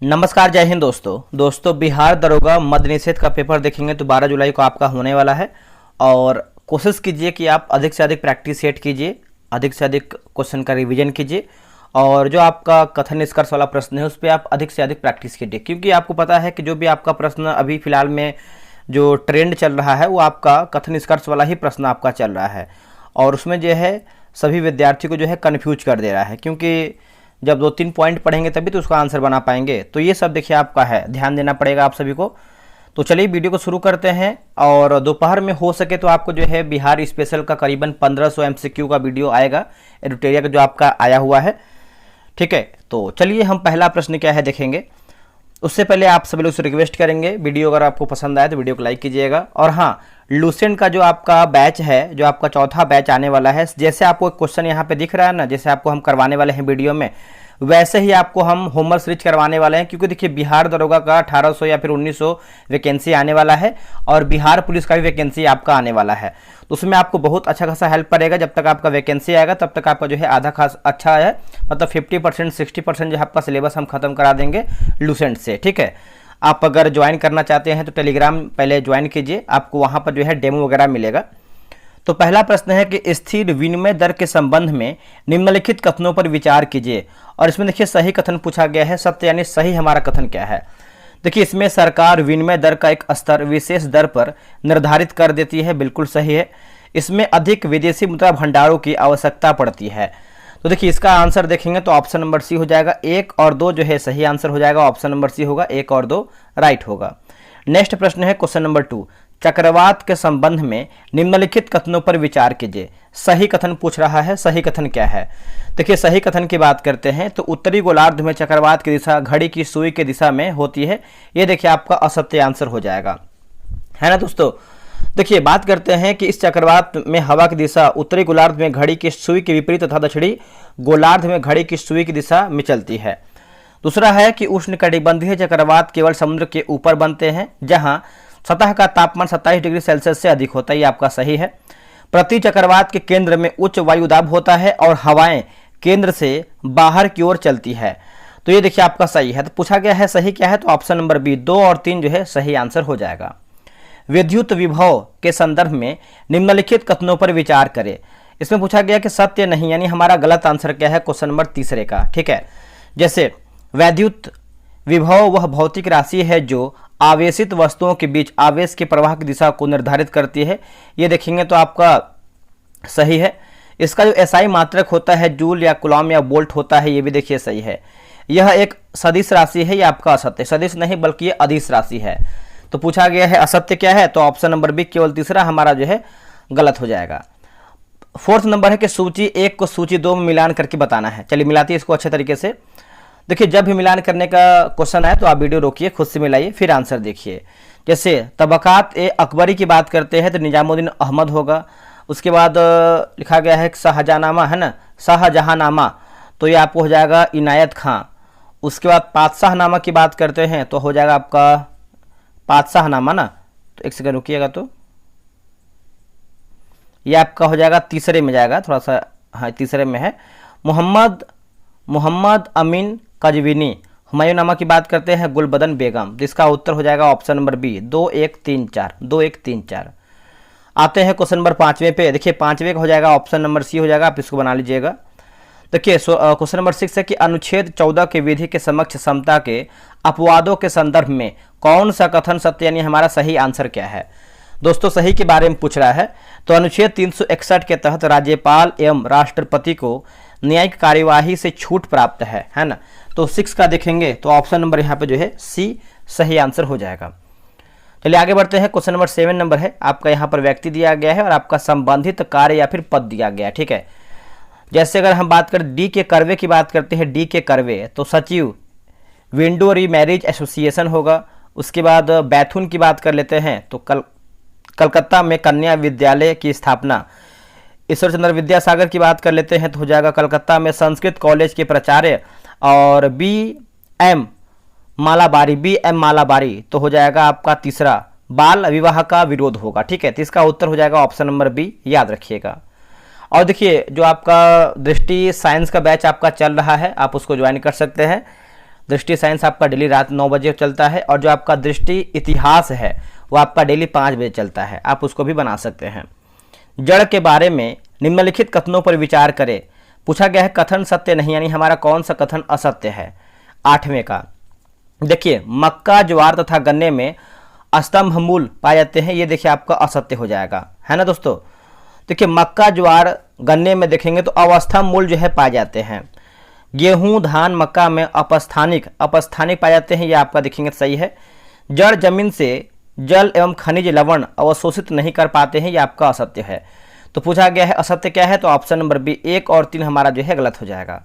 नमस्कार, जय हिंद दोस्तों बिहार दरोगा मद निषेध का पेपर देखेंगे तो 12 जुलाई को आपका होने वाला है। और कोशिश कीजिए कि आप अधिक से अधिक प्रैक्टिस सेट कीजिए, अधिक से अधिक क्वेश्चन का रिवीजन कीजिए और जो आपका कथन निष्कर्ष वाला प्रश्न है उस पर आप अधिक से अधिक प्रैक्टिस कीजिए, क्योंकि आपको पता है कि जो भी आपका प्रश्न अभी फिलहाल में जो ट्रेंड चल रहा है वो आपका कथन निष्कर्ष वाला ही प्रश्न आपका चल रहा है और उसमें जो है सभी विद्यार्थी को जो है कन्फ्यूज कर दे रहा है, क्योंकि जब 2-3 पॉइंट पढ़ेंगे तभी तो उसका आंसर बना पाएंगे। तो ये सब देखिए आपका है, ध्यान देना पड़ेगा आप सभी को। तो चलिए वीडियो को शुरू करते हैं। और दोपहर में हो सके तो आपको जो है बिहार स्पेशल का करीबन 1500 MCQ का वीडियो आएगा, एडिटोरियल का जो आपका आया हुआ है, ठीक है। तो चलिए हम पहला प्रश्न क्या है देखेंगे। उससे पहले आप सभी लोग से रिक्वेस्ट करेंगे, वीडियो अगर आपको पसंद आए तो वीडियो को लाइक कीजिएगा। और हाँ, लूसेंट का जो आपका बैच है, जो आपका चौथा बैच आने वाला है, जैसे आपको एक क्वेश्चन यहाँ पे दिख रहा है ना, जैसे आपको हम करवाने वाले हैं वीडियो में, वैसे ही आपको हम होमवर्क सीरीज करवाने वाले हैं। क्योंकि देखिए बिहार दरोगा का 1800 या फिर 1900 वैकेंसी आने वाला है और बिहार पुलिस का भी वैकेंसी आपका आने वाला है। तो उसमें आपको बहुत अच्छा खासा हेल्प पड़ेगा। जब तक आपका वैकेंसी आएगा तब तक आपका जो है आधा खास अच्छा है, मतलब 50% 60% जो है आपका सिलेबस हम खत्म करा देंगे लूसेंट से, ठीक है। आप अगर ज्वाइन करना चाहते हैं तो टेलीग्राम पहले ज्वाइन कीजिए, आपको वहाँ पर जो है डेमो वगैरह मिलेगा। तो पहला प्रश्न है कि स्थिर विनिमय दर के संबंध में निम्नलिखित कथनों पर विचार कीजिए। और इसमें देखिए सही कथन पूछा गया है, सत्य यानी सही हमारा कथन क्या है। देखिए इसमें सरकार विनिमय दर का एक स्तर विशेष दर पर निर्धारित कर देती है, बिल्कुल सही है। इसमें अधिक विदेशी मुद्रा भंडारों की आवश्यकता पड़ती है। तो देखिए इसका आंसर देखेंगे तो ऑप्शन नंबर सी हो जाएगा। 1 और 2 जो है सही आंसर हो जाएगा, ऑप्शन नंबर सी होगा, 1 और 2 राइट होगा। नेक्स्ट प्रश्न है क्वेश्चन नंबर 2, चक्रवात के संबंध में निम्नलिखित कथनों पर विचार कीजिए। सही कथन पूछ रहा है, सही कथन क्या है। देखिए सही कथन की बात करते हैं तो उत्तरी गोलार्ध में चक्रवात की दिशा घड़ी की सुई की दिशा में होती है। ये देखिए आपका असत्य आंसर हो जाएगा, है ना दोस्तों। देखिए बात करते हैं कि इस चक्रवात में हवा की दिशा उत्तरी गोलार्ध में घड़ी की सुई के विपरीत तथा दक्षिणी गोलार्ध में घड़ी की सुई की दिशा में चलती है। दूसरा है कि उष्णकटिबंधीय चक्रवात केवल समुद्र के ऊपर बनते हैं जहां सतह का तापमान 27 डिग्री सेल्सियस से अधिक होता है, ये आपका सही है। प्रति चक्रवात के केंद्र में उच्च वायुदाब होता है और हवाएं केंद्र से बाहर की ओर चलती है। तो ये देखिए आपका सही है। तो पूछा गया है सही क्या है, तो ऑप्शन नंबर बी 2 और 3 जो है सही आंसर हो जाएगा। विद्युत विभव के संदर्भ में निम्नलिखित कथनों पर विचार करें। इसमें पूछा गया कि सत्य नहीं, यानी हमारा गलत आंसर क्या है क्वेश्चन नंबर तीसरे का, ठीक है। जैसे वैद्युत विभव वह भौतिक राशि है जो आवेशित वस्तुओं के बीच आवेश के प्रवाह की दिशा को निर्धारित करती है। ये देखेंगे तो आपका सही है। इसका जो एसआई मात्रक होता है जूल या कूलॉम या वोल्ट होता है, ये भी देखिए सही है। यह एक सदिश राशि है, ये आपका असत्य, सदिश नहीं बल्कि ये अदिश राशि है। तो पूछा गया है असत्य क्या है, तो ऑप्शन नंबर बी केवल तीसरा हमारा जो है गलत हो जाएगा। फोर्थ नंबर है कि सूची 1 को सूची 2 में मिलान करके बताना है। चलिए मिलाते हैं इसको अच्छे तरीके से। देखिए जब भी मिलान करने का क्वेश्चन आए तो आप वीडियो रोकिए, खुद से मिलाइए, फिर आंसर देखिए। जैसे तबकात ए अकबरी की बात करते हैं तो निजामुद्दीन अहमद होगा। उसके बाद लिखा गया है शाहजहानामा, है ना, शाहजहानामा, तो ये आपको हो जाएगा इनायत खां। उसके बाद पातशाहनामा की बात करते हैं तो हो जाएगा आपका पातशाहनामा ना, तो एक सेकंड रुकिएगा, तो ये आपका हो जाएगा तीसरे में जाएगा, थोड़ा सा, हाँ तीसरे में है। मोहम्मद अमीन कजवीनी। हुमायूंनामा की बात करते हैं गुलबदन बेगम। जिसका उत्तर हो जाएगा ऑप्शन नंबर बी 2134, 2134। आते हैं क्वेश्चन नंबर 5वें पे। देखिए 5वें का हो जाएगा ऑप्शन नंबर सी हो जाएगा, आप इसको बना लीजिएगा। देखिए क्वेश्चन नंबर 6 है कि अनुच्छेद 14 के विधि के समक्ष समता के अपवादों के संदर्भ में कौन सा कथन सत्य, यानी हमारा सही आंसर क्या है। दोस्तों सही के बारे में पूछ रहा है तो अनुच्छेद 361 के तहत राज्यपाल एवं राष्ट्रपति को न्यायिक कार्यवाही से छूट प्राप्त है ना। तो 6 का देखेंगे तो ऑप्शन नंबर यहाँ पे जो है सी सही आंसर हो जाएगा। चलिए आगे बढ़ते हैं। क्वेश्चन नंबर 7 नंबर है आपका, यहाँ पर व्यक्ति दिया गया है और आपका संबंधित कार्य या फिर पद दिया गया है, ठीक है। जैसे अगर हम बात करें डी के कर्वे की बात करते हैं, डी के कर्वे तो सचिव विंडो रीमैरिज एसोसिएशन होगा। उसके बाद बैथुन की बात कर लेते हैं तो कलकत्ता में कन्या विद्यालय की स्थापना। ईश्वर चंद्र विद्यासागर की बात कर लेते हैं तो हो जाएगा कलकत्ता में संस्कृत कॉलेज के प्राचार्य। और बी एम मालाबारी तो हो जाएगा आपका तीसरा, बाल विवाह का विरोध होगा, ठीक है। तो इसका उत्तर हो जाएगा ऑप्शन नंबर बी, याद रखिएगा। और देखिए जो आपका दृष्टि साइंस का बैच आपका चल रहा है, आप उसको ज्वाइन कर सकते हैं। दृष्टि साइंस आपका डेली रात 9 बजे चलता है, और जो आपका दृष्टि इतिहास है वो आपका डेली 5 बजे चलता है, आप उसको भी बना सकते हैं। जड़ के बारे में निम्नलिखित कथनों पर विचार करें। पूछा गया है कथन सत्य नहीं, यानी हमारा कौन सा कथन असत्य है। 8वें का देखिए, मक्का, ज्वार तथा गन्ने में स्तंभ मूल पाए जाते हैं, ये देखिए आपका असत्य हो जाएगा, है ना दोस्तों। देखिए मक्का, ज्वार, गन्ने में देखेंगे तो अवस्था मूल जो है पाए जाते हैं। गेहूं, धान, मक्का में अपस्थानिक पाए जाते हैं, ये आपका देखेंगे सही है। जड़ जमीन से जल एवं खनिज लवण अवशोषित नहीं कर पाते हैं, ये आपका असत्य है। तो पूछा गया है असत्य क्या है, तो ऑप्शन नंबर बी 1 और 3 हमारा जो है गलत हो जाएगा।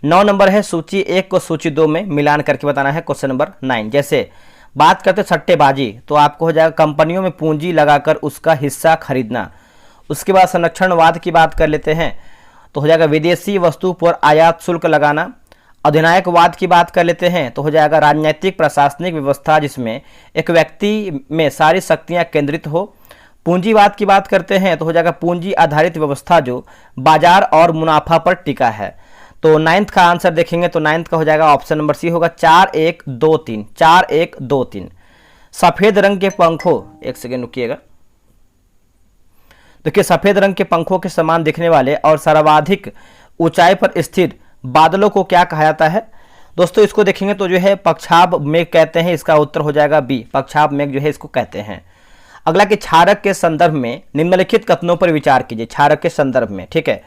9 नंबर है सूची 1 को सूची 2 में मिलान करके बताना है, क्वेश्चन नंबर 9। जैसे बात करते सट्टेबाजी, तो आपको हो जाएगा कंपनियों में पूंजी लगाकर उसका हिस्सा खरीदना। उसके बाद संरक्षणवाद की बात कर लेते हैं, तो हो जाएगा विदेशी वस्तु पर आयात शुल्क लगाना। अधिनायकवाद की बात कर लेते हैं, तो हो जाएगा राजनीतिक प्रशासनिक व्यवस्था जिसमें एक व्यक्ति में सारी शक्तियां केंद्रित हो। पूंजीवाद की बात करते हैं, तो हो जाएगा पूंजी आधारित व्यवस्था जो बाजार और मुनाफा पर टिका है। तो 9th का आंसर देखेंगे तो 9th का हो जाएगा ऑप्शन नंबर सी होगा 4 1 2 3, 4 1 2 3। सफेद रंग के पंखों, एक सेकेंड रुकिएगा, देखिए सफेद रंग के पंखों के समान दिखने वाले और सर्वाधिक ऊंचाई पर स्थित बादलों को क्या कहा जाता है। दोस्तों इसको देखेंगे तो जो है पक्षाभ मेघ कहते हैं, इसका उत्तर हो जाएगा बी, पक्षाभ मेघ जो है इसको कहते हैं। अगला कि क्षारक के संदर्भ में निम्नलिखित कथनों पर विचार कीजिए, क्षारक के संदर्भ में, ठीक है।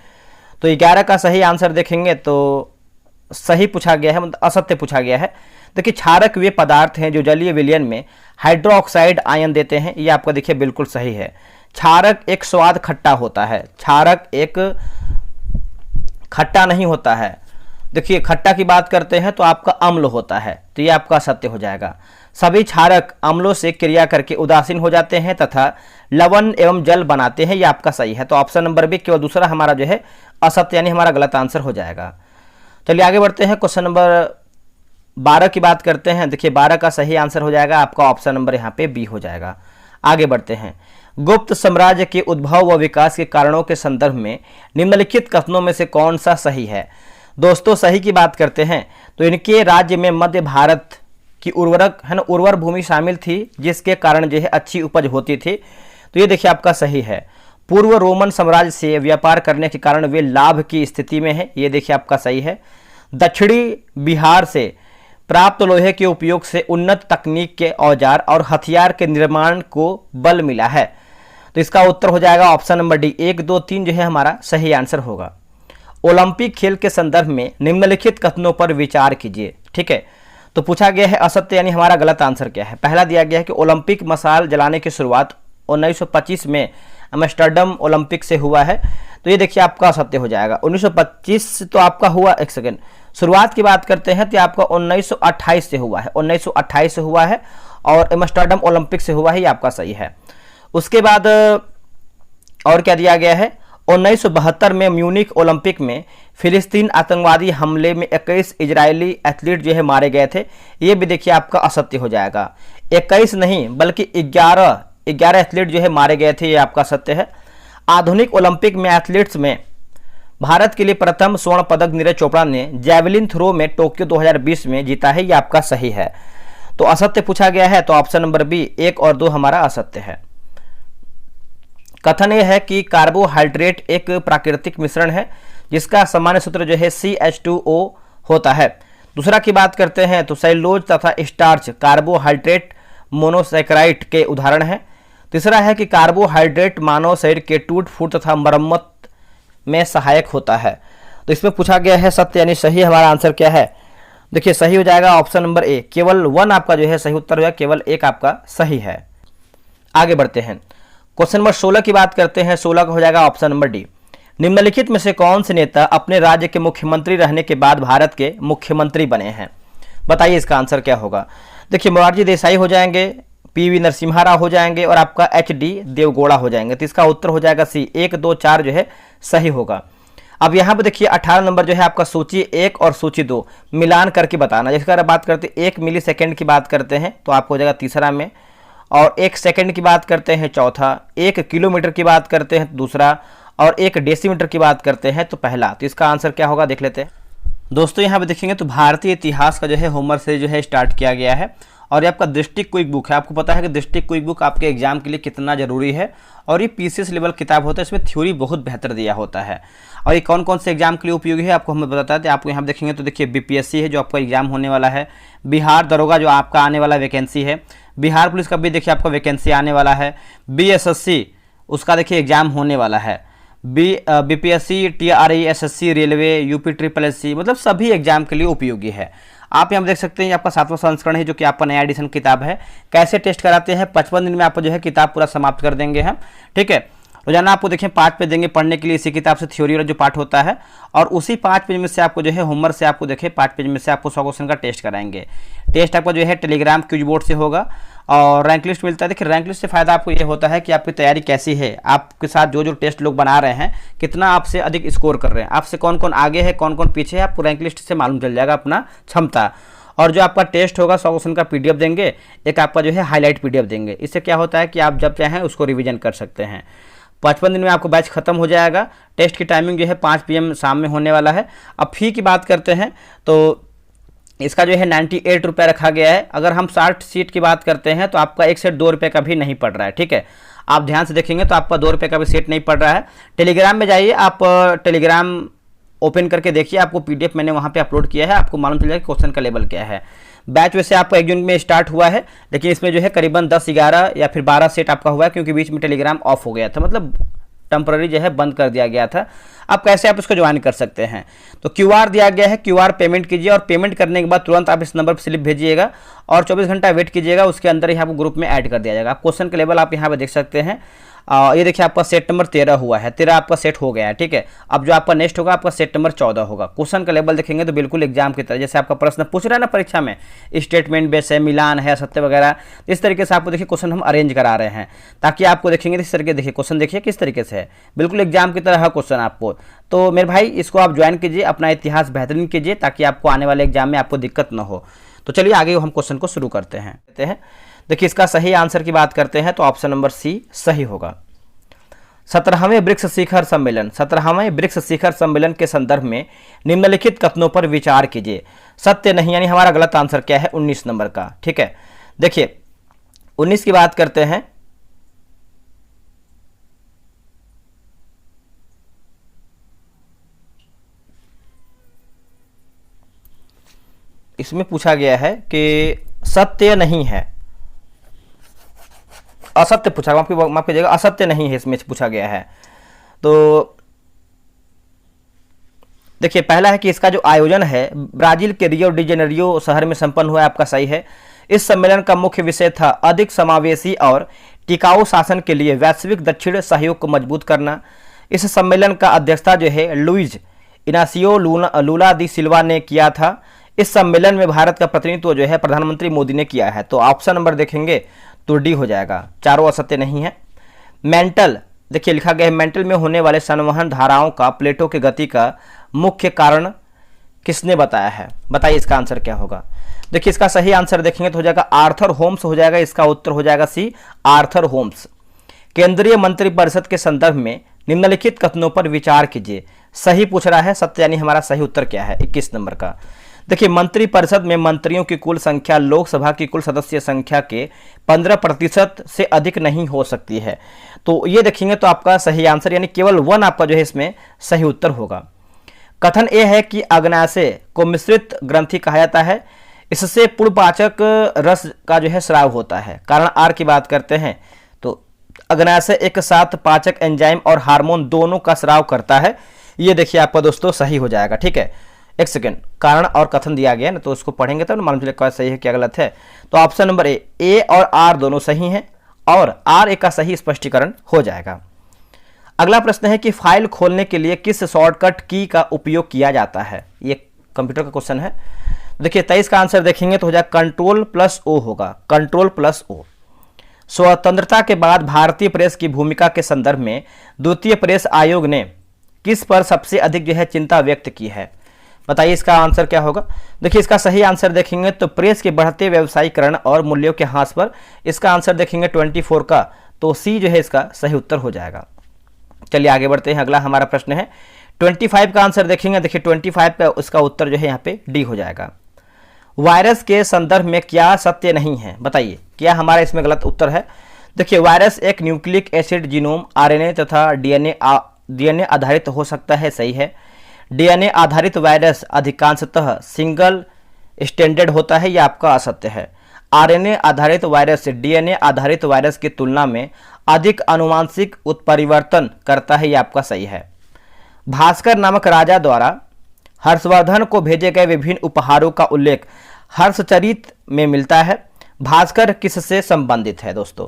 तो 11 का सही आंसर देखेंगे तो सही पूछा गया है, मतलब असत्य पूछा गया है। देखिए क्षारक वे पदार्थ हैं जो जलीय विलयन में हाइड्रोक्साइड आयन देते हैं, ये आपका देखिए बिल्कुल सही है। क्षारक एक स्वाद खट्टा होता है, क्षारक एक खट्टा नहीं होता है। देखिए खट्टा की बात करते हैं तो आपका अम्ल होता है, तो ये आपका सत्य हो जाएगा। सभी क्षारक अम्लों से क्रिया करके उदासीन हो जाते हैं तथा लवण एवं जल बनाते हैं, ये आपका सही है। तो ऑप्शन नंबर बी केवल दूसरा हमारा जो है असत्य यानी हमारा गलत आंसर हो जाएगा। चलिए आगे बढ़ते हैं, क्वेश्चन नंबर 12 की बात करते हैं। देखिए 12 का सही आंसर हो जाएगा आपका ऑप्शन नंबर यहाँ पे बी हो जाएगा। आगे बढ़ते हैं, गुप्त साम्राज्य के उद्भव व विकास के कारणों के संदर्भ में निम्नलिखित कथनों में से कौन सा सही है। दोस्तों सही की बात करते हैं तो इनके राज्य में मध्य भारत की उर्वर भूमि शामिल थी, जिसके कारण जो है अच्छी उपज होती थी, तो ये देखिए आपका सही है। पूर्व रोमन साम्राज्य से व्यापार करने के कारण वे लाभ की स्थिति में है, ये देखिए आपका सही है। दक्षिणी बिहार से प्राप्त लोहे के उपयोग से उन्नत तकनीक के औजार और हथियार के निर्माण को बल मिला है, तो इसका उत्तर हो जाएगा ऑप्शन नंबर डी 1 2 3 जो है हमारा सही आंसर होगा। ओलंपिक खेल के संदर्भ में निम्नलिखित कथनों पर विचार कीजिए, ठीक है। तो पूछा गया है असत्य यानी हमारा गलत आंसर क्या है। पहला दिया गया है कि ओलंपिक मशाल जलाने की शुरुआत 1925 में एम्स्टर्डम ओलंपिक से हुआ है, तो ये देखिए आपका असत्य हो जाएगा। 1925 तो आपका हुआ, एक सेकेंड, शुरुआत की बात करते हैं तो आपका 1928 से हुआ है, 1928 से हुआ है और एम्स्टर्डम ओलंपिक से हुआ है, ये आपका सही है। उसके बाद और क्या दिया गया है, 1972 में म्यूनिक ओलंपिक में फिलिस्तीन आतंकवादी हमले में 21 इजरायली एथलीट जो है मारे गए थे, ये भी देखिए आपका असत्य हो जाएगा। 21 नहीं बल्कि 11 एथलीट जो है मारे गए थे, ये आपका सत्य है। आधुनिक ओलंपिक में एथलीट्स में भारत के लिए प्रथम स्वर्ण पदक नीरज चोपड़ा ने जैवलिन थ्रो में टोक्यो 2020 में जीता है, ये आपका सही है। तो असत्य पूछा गया है, तो ऑप्शन नंबर बी 1 और 2 हमारा असत्य है। कथन यह है कि कार्बोहाइड्रेट एक प्राकृतिक मिश्रण है जिसका सामान्य सूत्र जो है CH2O होता है। दूसरा की बात करते हैं तो सेलुलोज तथा स्टार्च कार्बोहाइड्रेट मोनोसैकेराइड के उदाहरण हैं। तीसरा है कि कार्बोहाइड्रेट मानव शरीर के टूट फूट तथा मरम्मत में सहायक होता है। तो इसमें पूछा गया है सत्य यानी सही हमारा आंसर क्या है। देखिए सही हो जाएगा ऑप्शन नंबर ए, केवल 1 आपका जो है सही उत्तर हो जाएगा, केवल 1 आपका सही है। आगे बढ़ते हैं, क्वेश्चन नंबर 16 की बात करते हैं। 16 का हो जाएगा ऑप्शन नंबर डी। निम्नलिखित में से कौन से नेता अपने राज्य के मुख्यमंत्री रहने के बाद भारत के मुख्यमंत्री बने हैं, बताइए इसका आंसर क्या होगा। देखिए मोरारजी देसाई हो जाएंगे, PV नरसिम्हा राव हो जाएंगे और आपका HD देवगौड़ा हो जाएंगे, तो इसका उत्तर हो जाएगा सी 1 2 4 जो है सही होगा। अब यहाँ पर देखिए 18 नंबर जो है आपका सूची 1 और सूची 2 मिलान करके बताना। जैसे अगर बात करते हैं 1 मिली सेकेंड की बात करते हैं तो आपको हो जाएगा तीसरा में, और 1 सेकंड की बात करते हैं चौथा, 1 किलोमीटर की बात करते हैं तो दूसरा, और 1 डेसीमीटर की बात करते हैं तो पहला। तो इसका आंसर क्या होगा देख लेते हैं। दोस्तों यहाँ पे देखेंगे तो भारतीय इतिहास का जो है होमवर्क से जो है स्टार्ट किया गया है, और ये आपका डिस्ट्रिक्ट क्विक बुक है। आपको पता है कि डिस्ट्रिक्ट क्विक बुक आपके एग्जाम के लिए कितना जरूरी है, और ये पीसीएस लेवल किताब होता है, इसमें थ्योरी बहुत बेहतर दिया होता है। और ये कौन कौन से एग्जाम के लिए उपयोगी है आपको हम बताते हैं। आपको यहाँ देखेंगे तो देखिए बीपीएससी है जो आपका एग्जाम होने वाला है, बिहार दरोगा जो आपका आने वाला वैकेंसी है, बिहार पुलिस का भी देखिए आपका वैकेंसी आने वाला है, बीएसएससी उसका देखिए एग्जाम होने वाला है, BPSC, TRE-SSC, railway, UP triple SC, मतलब सभी एग्जाम के लिए उपयोगी है। आप यहाँ देख सकते हैं ये आपका 7वां संस्करण है जो कि आपका नया एडिशन किताब है। कैसे टेस्ट कराते हैं, 55 दिन में आपको जो है किताब पूरा समाप्त कर देंगे हम, ठीक है। रोजाना आपको देखें 5 पेज देंगे पढ़ने के लिए इसी किताब से, थ्योरी वाला जो पार्ट होता है, और उसी 5 पेज में से आपको जो है होमवर्क से आपको देखें 5 पेज में से आपको 100 क्वेश्चन का टेस्ट कराएंगे। टेस्ट आपका जो है टेलीग्राम क्विज बोर्ड से होगा, और रैंक लिस्ट मिलता है। देखिए रैंक लिस्ट से फायदा आपको ये होता है कि आपकी तैयारी कैसी है, आपके साथ जो जो टेस्ट लोग बना रहे हैं कितना आपसे अधिक स्कोर कर रहे हैं, आपसे कौन कौन आगे है कौन कौन पीछे है, आपको रैंक लिस्ट से मालूम चल जाएगा अपना क्षमता। और जो आपका टेस्ट होगा 100 क्वेश्चन का पीडीएफ देंगे, एक आपका जो है हाईलाइट पीडीएफ देंगे। इससे क्या होता है कि आप जब चाहें उसको रिवीजन कर सकते हैं। 55 दिन में आपको बैच खत्म हो जाएगा। टेस्ट की टाइमिंग जो है 5 PM शाम में होने वाला है। अब फी की बात करते हैं तो इसका जो है 98 रुपये रखा गया है। अगर हम 60 सीट की बात करते हैं तो आपका एक सेट 2 रुपये का भी नहीं पड़ रहा है, ठीक है। आप ध्यान से देखेंगे तो आपका 2 रुपये का भी सेट नहीं पड़ रहा है। टेलीग्राम में जाइए, आप टेलीग्राम ओपन करके देखिए, आपको पीडीएफ मैंने वहाँ पे अपलोड किया है, आपको मालूम चल जाएगा क्वेश्चन का लेवल क्या है। बैच वैसे आपका 1 जून में स्टार्ट हुआ है, लेकिन इसमें जो है करीबन 10, 11 या फिर 12 सेट आपका हुआ है, क्योंकि बीच में टेलीग्राम ऑफ हो गया था, मतलब टेम्पररी जो है बंद कर दिया गया था। अब कैसे आप इसको ज्वाइन कर सकते हैं, तो क्यूआर दिया गया है, क्यूआर पेमेंट कीजिए, और पेमेंट करने के बाद तुरंत आप इस नंबर पर स्लिप भेजिएगा और 24 घंटा वेट कीजिएगा, उसके अंदर ही आपको ग्रुप में ऐड कर दिया जाएगा। क्वेश्चन का लेवल आप यहाँ पे देख सकते हैं। ये देखिए आपका सेट नंबर 13 हुआ है, 13 आपका सेट हो गया है, ठीक है। अब जो आपका नेक्स्ट होगा आपका सेट नंबर 14 होगा। क्वेश्चन का लेवल देखेंगे तो बिल्कुल एग्जाम की तरह, जैसे आपका प्रश्न पूछ रहा है ना परीक्षा में, स्टेटमेंट बेस है, मिलान है, सत्य वगैरह, इस तरीके से आपको देखिए क्वेश्चन हम अरेंज करा रहे हैं, ताकि आपको देखेंगे इस तरीके देखिए क्वेश्चन देखिए किस तरीके से है, बिल्कुल एग्जाम की तरह है क्वेश्चन आपको। तो मेरे भाई इसको आप ज्वाइन कीजिए, अपना इतिहास बेहतरीन कीजिए, ताकि आपको आने वाले एग्जाम में आपको दिक्कत न हो। तो चलिए आगे हम क्वेश्चन को शुरू करते हैं। देखिए इसका सही आंसर की बात करते हैं तो ऑप्शन नंबर सी सही होगा। 17वें ब्रिक्स शिखर सम्मेलन, 17वें ब्रिक्स शिखर सम्मेलन के संदर्भ में निम्नलिखित कथनों पर विचार कीजिए। सत्य नहीं, यानी हमारा गलत आंसर क्या है 19 नंबर का, ठीक है। देखिए 19 की बात करते हैं। इसमें पूछा गया है कि सत्य नहीं है, असत्य पूछा, माफ कीजिएगा, असत्य नहीं है इसमें पूछा गया है। तो देखिए पहला है कि इसका जो आयोजन है ब्राजील के रियो डी जेनेरियो शहर में संपन्न हुआ है, आपका सही है। इस सम्मेलन का मुख्य विषय था अधिक समावेशी और टिकाऊ शासन के लिए वैश्विक दक्षिण सहयोग को मजबूत करना। इस सम्मेलन का अध्यक्षता जो है लुइज इनासियो लूला दी सिल्वा ने किया था। इस सम्मेलन में भारत का प्रतिनिधित्व जो है प्रधानमंत्री मोदी ने किया है। तो ऑप्शन नंबर देखेंगे तो डी हो जाएगा, चारों असत्य नहीं है। मेंटल, देखिए लिखा गया है मेंटल में होने वाले संवहन धाराओं का प्लेटों की गति का मुख्य कारण किसने बताया है, बताइए इसका आंसर क्या होगा। देखिए इसका सही आंसर देखेंगे तो हो जाएगा आर्थर होम्स हो जाएगा, इसका उत्तर हो जाएगा सी आर्थर होम्स। केंद्रीय मंत्रिपरिषद के संदर्भ में निम्नलिखित कथनों पर विचार कीजिए। सही पूछ रहा है, सत्य, यानी हमारा सही उत्तर क्या है 21 नंबर का। देखिए मंत्रिपरिषद में मंत्रियों की कुल संख्या लोकसभा की कुल सदस्य संख्या के 15% से अधिक नहीं हो सकती है। तो ये देखेंगे तो आपका सही आंसर, यानी केवल 1 आपका जो है इसमें सही उत्तर होगा। कथन ए है कि अग्नाशय को मिश्रित ग्रंथि कहा जाता है, इससे पूर्वपाचक रस का जो है स्राव होता है। कारण आर की बात करते हैं तो अग्नाशय एक साथ पाचक एंजाइम और हार्मोन दोनों का स्राव करता है। ये देखिए आपका दोस्तों सही हो जाएगा, ठीक है। एक सेकेंड, कारण और कथन दिया गया ना, तो उसको पढ़ेंगे तब मालूम चलेगा क्या सही है क्या गलत है। तो ऑप्शन नंबर ए और आर दोनों सही हैं, और आर ए का सही स्पष्टीकरण हो जाएगा। अगला प्रश्न है कि फाइल खोलने के लिए किस शॉर्टकट की का उपयोग किया जाता है, ये कंप्यूटर का क्वेश्चन है। देखिए 23 का आंसर देखेंगे तो हो जाएगा Ctrl+O होगा, Ctrl+O। स्वतंत्रता के बाद भारतीय प्रेस की भूमिका के संदर्भ में द्वितीय प्रेस आयोग ने किस पर सबसे अधिक जो है चिंता व्यक्त की है, बताइए इसका आंसर क्या होगा। देखिए इसका सही आंसर देखेंगे तो प्रेस के बढ़ते व्यवसायीकरण और मूल्यों के ह्रास पर, इसका आंसर देखेंगे 24 का, तो सी जो है इसका सही उत्तर हो जाएगा। चलिए आगे बढ़ते हैं। अगला हमारा प्रश्न है 25 का आंसर देखेंगे, देखिए 25 का उसका उत्तर जो है यहाँ पे डी हो जाएगा। वायरस के संदर्भ में क्या सत्य नहीं है, बताइए क्या हमारा इसमें गलत उत्तर है। देखिए वायरस एक न्यूक्लिक एसिड, जीनोम, आरएनए तथा डीएनए आधारित हो सकता है, सही है। डीएनए आधारित वायरस अधिकांशतः सिंगल स्टैंडर्ड होता है, यह आपका असत्य है। आरएनए आधारित वायरस डीएनए आधारित वायरस की तुलना में अधिक आनुवांशिक उत्परिवर्तन करता है, यह आपका सही है। भास्कर नामक राजा द्वारा हर्षवर्धन को भेजे गए विभिन्न उपहारों का उल्लेख हर्षचरित में मिलता है। भास्कर किससे संबंधित है दोस्तों,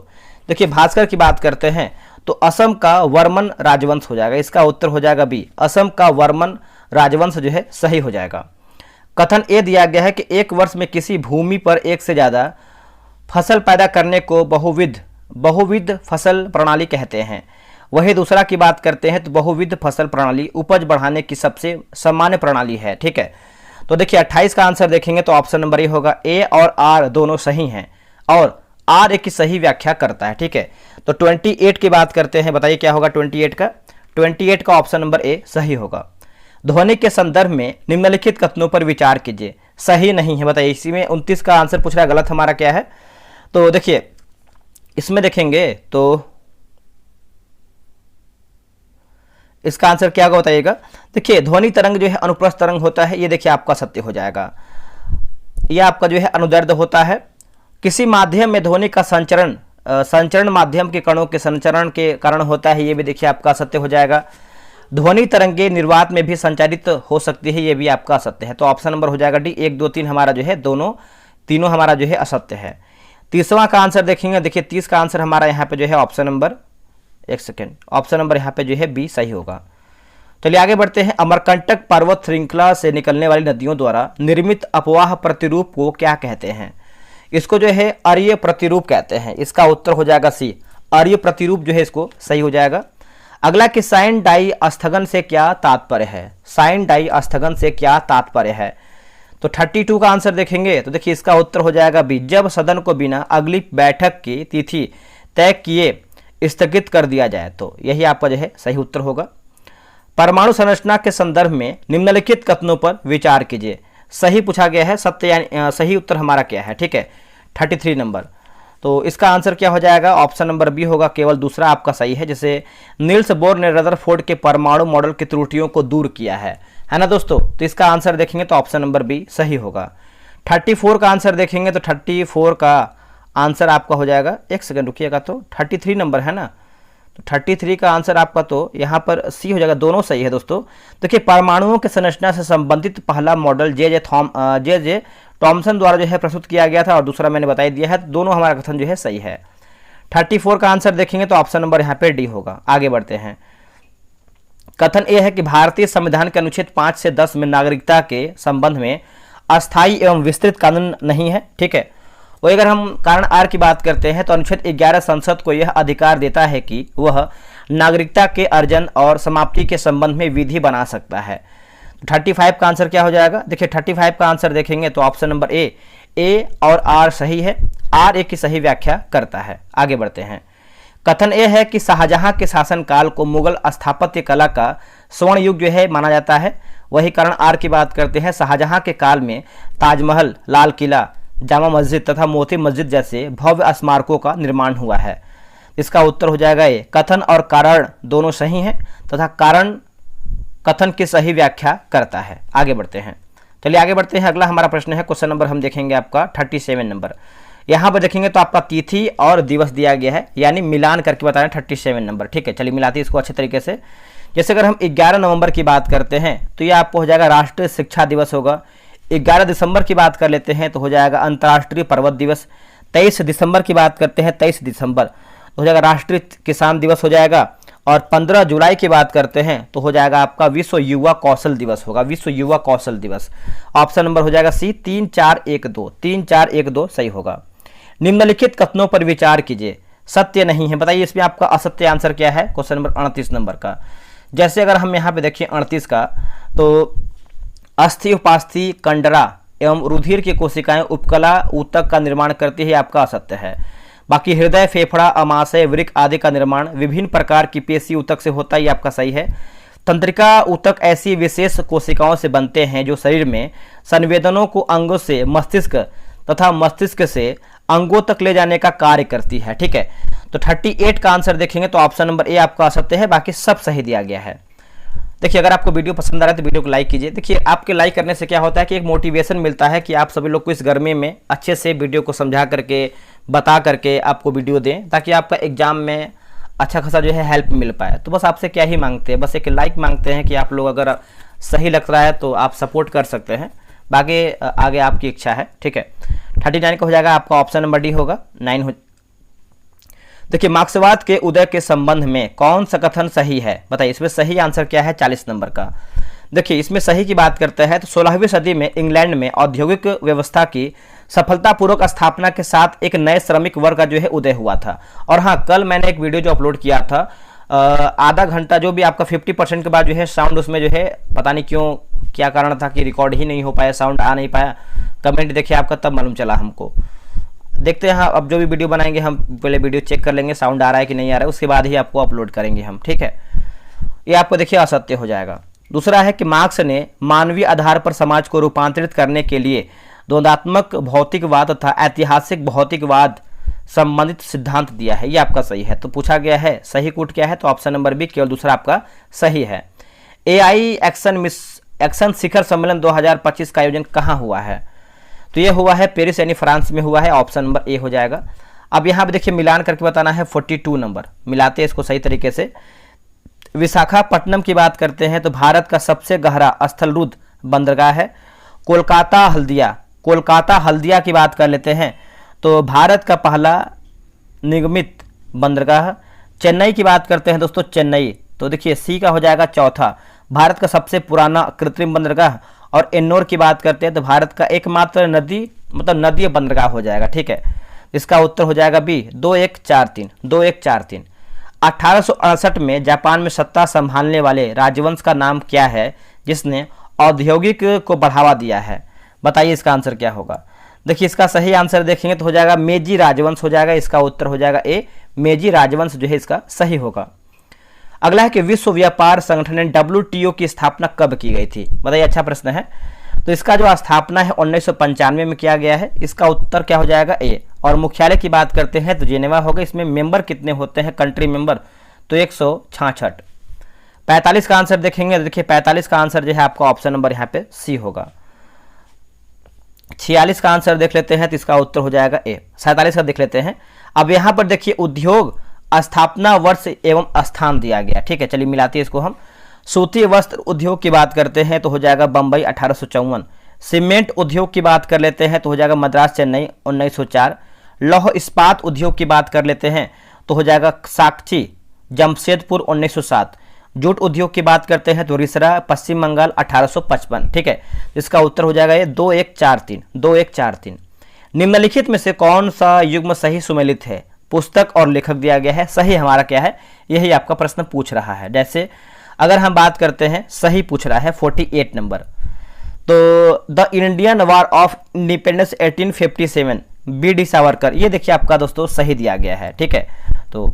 देखिए भास्कर की बात करते हैं तो असम का वर्मन राजवंश हो जाएगा, इसका उत्तर हो जाएगा बी, असम का वर्मन राजवंश जो है सही हो जाएगा। कथन ए दिया गया है कि एक वर्ष में किसी भूमि पर एक से ज़्यादा फसल पैदा करने को बहुविध फसल प्रणाली कहते हैं। वही दूसरा की बात करते हैं तो बहुविध फसल प्रणाली उपज बढ़ाने की सबसे सामान्य प्रणाली है, ठीक है। तो देखिए 28 का आंसर देखेंगे तो ऑप्शन नंबर ए होगा। ए और आर दोनों सही हैं और आर एक की सही व्याख्या करता है, ठीक है। तो 28 की बात करते हैं, बताइए क्या होगा 28 का ऑप्शन नंबर ए सही होगा। ध्वनि के संदर्भ में निम्नलिखित कथनों पर विचार कीजिए, सही नहीं है, बताइए। इसी में 29 का आंसर पूछ रहा है, गलत हमारा क्या है। तो देखिए इसमें देखेंगे तो इसका आंसर क्या होगा बताइएगा। देखिए ध्वनि तरंग जो है अनुप्रस्थ तरंग होता है, ये देखिए आपका सत्य हो जाएगा। यह आपका जो है अनुदैर्ध्य होता है। किसी माध्यम में ध्वनि का संचरण माध्यम के कणों के संचरण के कारण होता है, ये भी देखिए आपका सत्य हो जाएगा। ध्वनि तरंगे निर्वात में भी संचारित हो सकती है, ये भी आपका असत्य है। तो ऑप्शन नंबर हो जाएगा डी। 1 2 3 हमारा जो है तीनों हमारा जो है असत्य है। 30वां का आंसर देखेंगे, देखिए 30 का आंसर हमारा यहाँ पे जो है ऑप्शन नंबर यहाँ पे जो है बी सही होगा। चलिए आगे बढ़ते हैं। अमरकंटक पर्वत श्रृंखला से निकलने वाली नदियों द्वारा निर्मित अपवाह प्रतिरूप को क्या कहते हैं। इसको जो है अर्य प्रतिरूप कहते हैं, इसका उत्तर हो जाएगा सी, अर्य प्रतिरूप जो है इसको सही हो जाएगा। अगला कि साइन डाई स्थगन से क्या तात्पर्य है, साइन डाई स्थगन से क्या तात्पर्य है। तो 32 का आंसर देखेंगे तो देखिए इसका उत्तर हो जाएगा बी, जब सदन को बिना अगली बैठक की तिथि तय किए स्थगित कर दिया जाए, तो यही आपका जो है सही उत्तर होगा। परमाणु संरचना के संदर्भ में निम्नलिखित कथनों पर विचार कीजिए, सही पूछा गया है, सत्य यानी सही उत्तर हमारा क्या है, ठीक है 33 नंबर। तो इसका आंसर क्या हो जाएगा, ऑप्शन नंबर बी होगा, केवल दूसरा आपका सही है। जैसे नील्स बोर ने रदरफोर्ड के परमाणु मॉडल की त्रुटियों को दूर किया है ना दोस्तों। तो इसका आंसर देखेंगे तो ऑप्शन नंबर बी सही होगा। 34 का आंसर देखेंगे तो 34 का आंसर आपका हो जाएगा, एक सेकंड रुकिएगा, तो 33 नंबर है ना, तो 33 का आंसर आपका तो यहाँ पर सी हो जाएगा, दोनों सही है दोस्तों। देखिए परमाणुओं के संरचना से संबंधित पहला मॉडल जे टॉमसन द्वारा जो है प्रस्तुत किया गया था और दूसरा मैंने बता दिया है, दोनों हमारा कथन जो है सही है। 34 का आंसर देखेंगे तो ऑप्शन नंबर यहाँ पे डी होगा। आगे बढ़ते हैं। कथन यह है कि भारतीय संविधान के अनुच्छेद 5 से 10 में नागरिकता के संबंध में अस्थायी एवं विस्तृत कानून नहीं है, ठीक है। वही अगर हम कारण आर की बात करते हैं तो अनुच्छेद 11 संसद को यह अधिकार देता है कि वह नागरिकता के अर्जन और समाप्ति के संबंध में विधि बना सकता है। 35 का आंसर क्या हो जाएगा, देखिए 35 का आंसर देखेंगे तो ऑप्शन नंबर ए और आर सही है, आर ए की सही व्याख्या करता है। आगे बढ़ते हैं। कथन यह है कि शाहजहां के शासनकाल को मुगल स्थापत्य कला का स्वर्ण युग जो है माना जाता है। वही कारण आर की बात करते हैं, शाहजहां के काल में ताजमहल, लाल किला, जामा मस्जिद तथा मोती मस्जिद जैसे भव्य स्मारकों का निर्माण हुआ है। इसका उत्तर हो जाएगा ए। कथन और कारण दोनों सही हैं तथा कारण कथन की सही व्याख्या करता है। आगे बढ़ते हैं। चलिए आगे बढ़ते हैं। अगला हमारा प्रश्न है, क्वेश्चन नंबर हम देखेंगे आपका 37 नंबर। यहाँ पर देखेंगे तो आपका तिथि और दिवस दिया गया है, यानी मिलान करके बता रहे हैं 37 नंबर, ठीक है। चलिए मिलाते हैं इसको अच्छे तरीके से। जैसे अगर हम 11 नवंबर की बात करते हैं तो यह आपको हो जाएगा राष्ट्रीय शिक्षा दिवस होगा। 11 दिसंबर की बात कर लेते हैं तो हो जाएगा अंतर्राष्ट्रीय पर्वत दिवस। 23 दिसंबर की बात करते हैं, 23 दिसंबर तो हो जाएगा राष्ट्रीय किसान दिवस हो जाएगा। और 15 जुलाई की बात करते हैं तो हो जाएगा आपका विश्व युवा कौशल दिवस होगा, विश्व युवा कौशल दिवस। ऑप्शन नंबर हो जाएगा सी, 3 4 1 2, 3 4 1 2 सही होगा। निम्नलिखित कथनों पर विचार कीजिए, सत्य नहीं है, बताइए इसमें आपका असत्य आंसर क्या है, क्वेश्चन नंबर 38 नंबर का। जैसे अगर हम यहाँ पे देखिए 38 का, तो अस्थि, उपास्थि, कंडरा एवं रुधिर की कोशिकाएं उपकला ऊतक का निर्माण करती है, आपका असत्य है। बाकी हृदय, फेफड़ा, अमाशय, वृक्क आदि का निर्माण विभिन्न प्रकार की पेशी ऊतक से होता है, ये आपका सही है। तंत्रिका ऊतक ऐसी विशेष कोशिकाओं से बनते हैं जो शरीर में संवेदनों को अंगों से मस्तिष्क तथा मस्तिष्क से अंगों तक ले जाने का कार्य करती है। ठीक है, तो 38 का आंसर देखेंगे तो ऑप्शन नंबर ए आपका असत्य है, बाकी सब सही दिया गया है। देखिए, अगर आपको वीडियो पसंद आ रहा है तो वीडियो को लाइक कीजिए। देखिए, आपके लाइक करने से क्या होता है कि एक मोटिवेशन मिलता है कि आप सभी लोग को इस गर्मी में अच्छे से वीडियो को समझा करके, बता करके आपको वीडियो दें, ताकि आपका एग्जाम में अच्छा खासा जो है हेल्प मिल पाए। तो बस आपसे क्या ही मांगते हैं, बस एक लाइक मांगते हैं कि आप लोग अगर सही लग रहा है तो आप सपोर्ट कर सकते हैं, बाकी आगे आपकी इच्छा है। ठीक है, 39 का हो जाएगा आपका ऑप्शन नंबर डी होगा। 9 हो। देखिए, मार्क्सवाद के उदय के संबंध में कौन सा कथन सही है, बताइए। इसमें सही आंसर क्या है 40 नंबर का। देखिए, इसमें सही की बात करते हैं तो 16वीं सदी में इंग्लैंड में औद्योगिक व्यवस्था की सफलतापूर्वक स्थापना के साथ एक नए श्रमिक वर्ग का जो है उदय हुआ था। और हाँ, कल मैंने एक वीडियो जो अपलोड किया था, आधा घंटा जो भी आपका 50% के बाद जो है साउंड उसमें जो है पता नहीं क्यों क्या कारण था कि रिकॉर्ड ही नहीं हो पाया, साउंड आ नहीं पाया। कमेंट देखिए आपका, तब मालूम चला हमको। देखते हैं, अब जो भी वीडियो बनाएंगे हम पहले वीडियो चेक कर लेंगे साउंड आ रहा है कि नहीं आ रहा है, उसके बाद ही आपको अपलोड करेंगे हम। ठीक है, ये आपको देखिए असत्य हो जाएगा। दूसरा है कि मार्क्स ने मानवीय आधार पर समाज को रूपांतरित करने के लिए द्वंद्वात्मक भौतिकवाद तथा ऐतिहासिक भौतिकवाद संबंधित सिद्धांत दिया है। ये आपका सही है। तो पूछा गया है सही कूट क्या है, तो ऑप्शन नंबर बी केवल दूसरा आपका सही है। AI एक्शन शिखर सम्मेलन 2025 का आयोजन कहाँ हुआ है, तो ये हुआ है पेरिस यानी फ्रांस में हुआ है। ऑप्शन नंबर ए हो जाएगा। अब यहाँ पे देखिए मिलान करके बताना है। 42 नंबर मिलाते हैं इसको सही तरीके से। विशाखापट्टनम की बात करते हैं तो भारत का सबसे गहरा स्थलरुद्ध बंदरगाह है। कोलकाता हल्दिया की बात कर लेते हैं तो भारत का पहला निगमित बंदरगाह। चेन्नई की बात करते हैं दोस्तों, चेन्नई, तो देखिए सी का हो जाएगा चौथा, भारत का सबसे पुराना कृत्रिम बंदरगाह। और एन्नोर की बात करते हैं तो भारत का एकमात्र नदी बंदरगाह हो जाएगा। ठीक है, इसका उत्तर हो जाएगा बी 2143। 1868 में जापान में सत्ता संभालने वाले राजवंश का नाम क्या है जिसने औद्योगिक को बढ़ावा दिया है, बताइए इसका आंसर क्या होगा। देखिए, इसका सही आंसर देखेंगे तो हो जाएगा मेजी राजवंश हो जाएगा। इसका उत्तर हो जाएगा ए, मेजी राजवंश जो है इसका सही होगा। अगला है कि विश्व व्यापार संगठन WTO की स्थापना कब की गई थी, बताइए। अच्छा प्रश्न है। तो इसका जो स्थापना है 1995 में किया गया है। इसका उत्तर क्या हो जाएगा ए। और मुख्यालय की बात करते हैं तो जेनेवा होगा। इसमें मेंबर कितने होते हैं कंट्री मेंबर, तो 166। 45 का आंसर देखेंगे तो देखिए 45 का आंसर जो है आपका ऑप्शन नंबर यहाँ पे सी होगा। 46 का आंसर देख लेते हैं तो इसका उत्तर हो जाएगा ए। 47 का देख लेते हैं। अब यहाँ पर देखिए उद्योग स्थापना वर्ष एवं स्थान दिया गया। ठीक है, चलिए मिलाते हैं इसको हम। सूती वस्त्र उद्योग की बात करते हैं तो हो जाएगा बम्बई 1854। सीमेंट उद्योग की बात कर लेते हैं तो हो जाएगा मद्रास चेन्नई 1904। लौह इस्पात उद्योग की बात कर लेते हैं तो हो जाएगा साक्षी जमशेदपुर 1907। जूट उद्योग की बात करते हैं तो रिसरा पश्चिम बंगाल 1855। ठीक है, इसका उत्तर हो जाएगा ये 2143। निम्नलिखित में से कौन सा युग्म सही सुमेलित है, पुस्तक और लेखक दिया गया है। सही हमारा क्या है, यही आपका प्रश्न पूछ रहा है। जैसे अगर हम बात करते हैं सही पूछ रहा है 48 नंबर, तो the Indian war of independence 1857 BD Savarkar, ये देखिए आपका दोस्तों सही दिया गया है। ठीक है, तो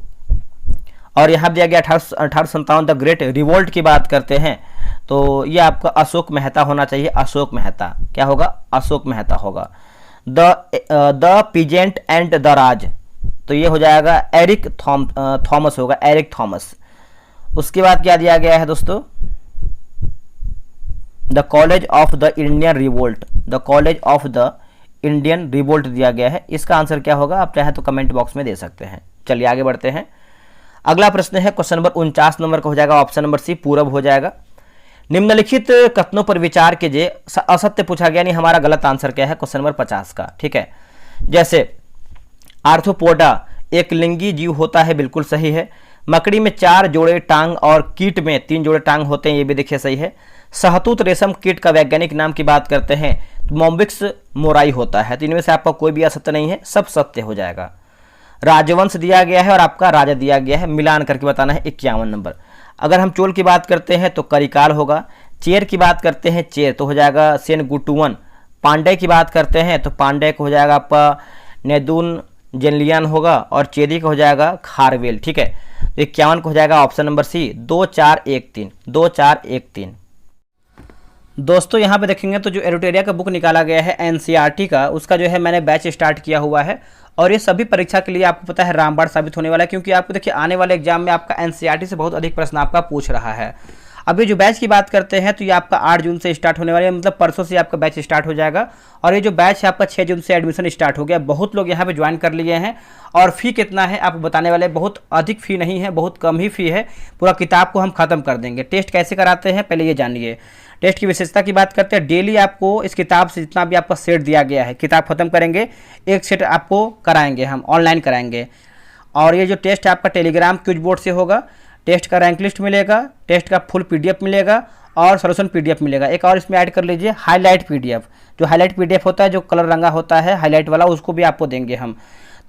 और यहाँ दिया गया 1857 द ग्रेट रिवोल्ट की बात करते हैं तो ये आपका अशोक मेहता होना चाहिए। अशोक मेहता क्या होगा, अशोक मेहता होगा। द पीजेंट एंड द राज, तो ये हो जाएगा एरिक थॉमस होगा, एरिक थॉमस। उसके बाद क्या दिया गया है दोस्तों, the college of the Indian revolt, the college of the Indian revolt दिया गया है। इसका आंसर क्या होगा आप चाहें तो कमेंट बॉक्स में दे सकते हैं। चलिए आगे बढ़ते हैं। अगला प्रश्न है क्वेश्चन नंबर 49 नंबर का हो जाएगा ऑप्शन नंबर सी पूरब हो जाएगा। निम्नलिखित कथनों पर विचार कीजिए। असत्य पूछा गया, नहीं हमारा गलत आंसर क्या है क्वेश्चन नंबर 50 का। ठीक है, जैसे आर्थ्रोपोडा एक लिंगी जीव होता है, बिल्कुल सही है। मकड़ी में 4 जोड़े टांग और कीट में 3 जोड़े टांग होते हैं, ये भी देखिए सही है। सहतूत रेशम कीट का वैज्ञानिक नाम की बात करते हैं तो मोम्बिक्स मोराई होता है। तो इनमें से आपका कोई भी असत्य नहीं है, सब सत्य हो जाएगा। राजवंश दिया गया है और आपका राजा दिया गया है, मिलान करके बताना है 51 नंबर। अगर हम चोल की बात करते हैं तो करिकाल होगा। चेर की बात करते हैं चेर तो हो जाएगा सेनगुटुवन। पांडे की बात करते हैं तो पांडे को हो जाएगा आपका नेदुन जेनलियन होगा और चेदी का हो जाएगा खारवेल। ठीक है, तो 51 को हो जाएगा ऑप्शन नंबर सी 2413, 2413। दोस्तों यहाँ पे देखेंगे तो जो एरोटेरिया का बुक निकाला गया है एनसीईआरटी का, उसका जो है मैंने बैच स्टार्ट किया हुआ है और ये सभी परीक्षा के लिए आपको पता है रामबाण साबित होने वाला है, क्योंकि आपको देखिए आने वाले एग्जाम में आपका एनसीईआरटी से बहुत अधिक प्रश्न आपका पूछ रहा है। अभी जो बैच की बात करते हैं तो ये आपका 8 जून से स्टार्ट होने वाला है, मतलब परसों से आपका बैच स्टार्ट हो जाएगा। और ये जो बैच है आपका 6 जून से एडमिशन स्टार्ट हो गया। बहुत लोग यहाँ पे ज्वाइन कर लिए हैं और फ़ी कितना है आपको बताने वाले, बहुत अधिक फ़ी नहीं है, बहुत कम ही फ़ी है। पूरा किताब को हम ख़त्म कर देंगे। टेस्ट कैसे कराते हैं पहले ये जानिए। टेस्ट की विशेषता की बात करते हैं, डेली आपको इस किताब से जितना भी आपका सेट दिया गया है, किताब खत्म करेंगे, एक सेट आपको कराएंगे, हम ऑनलाइन कराएंगे। और ये जो टेस्ट है आपका टेलीग्राम क्विज बोर्ड से होगा। टेस्ट का रैंक लिस्ट मिलेगा, टेस्ट का फुल पीडीएफ मिलेगा और सॉल्यूशन पीडीएफ मिलेगा। एक और इसमें ऐड कर लीजिए हाईलाइट पीडीएफ, जो हाईलाइट पीडीएफ होता है, जो कलर रंगा होता है हाईलाइट वाला, उसको भी आपको देंगे हम।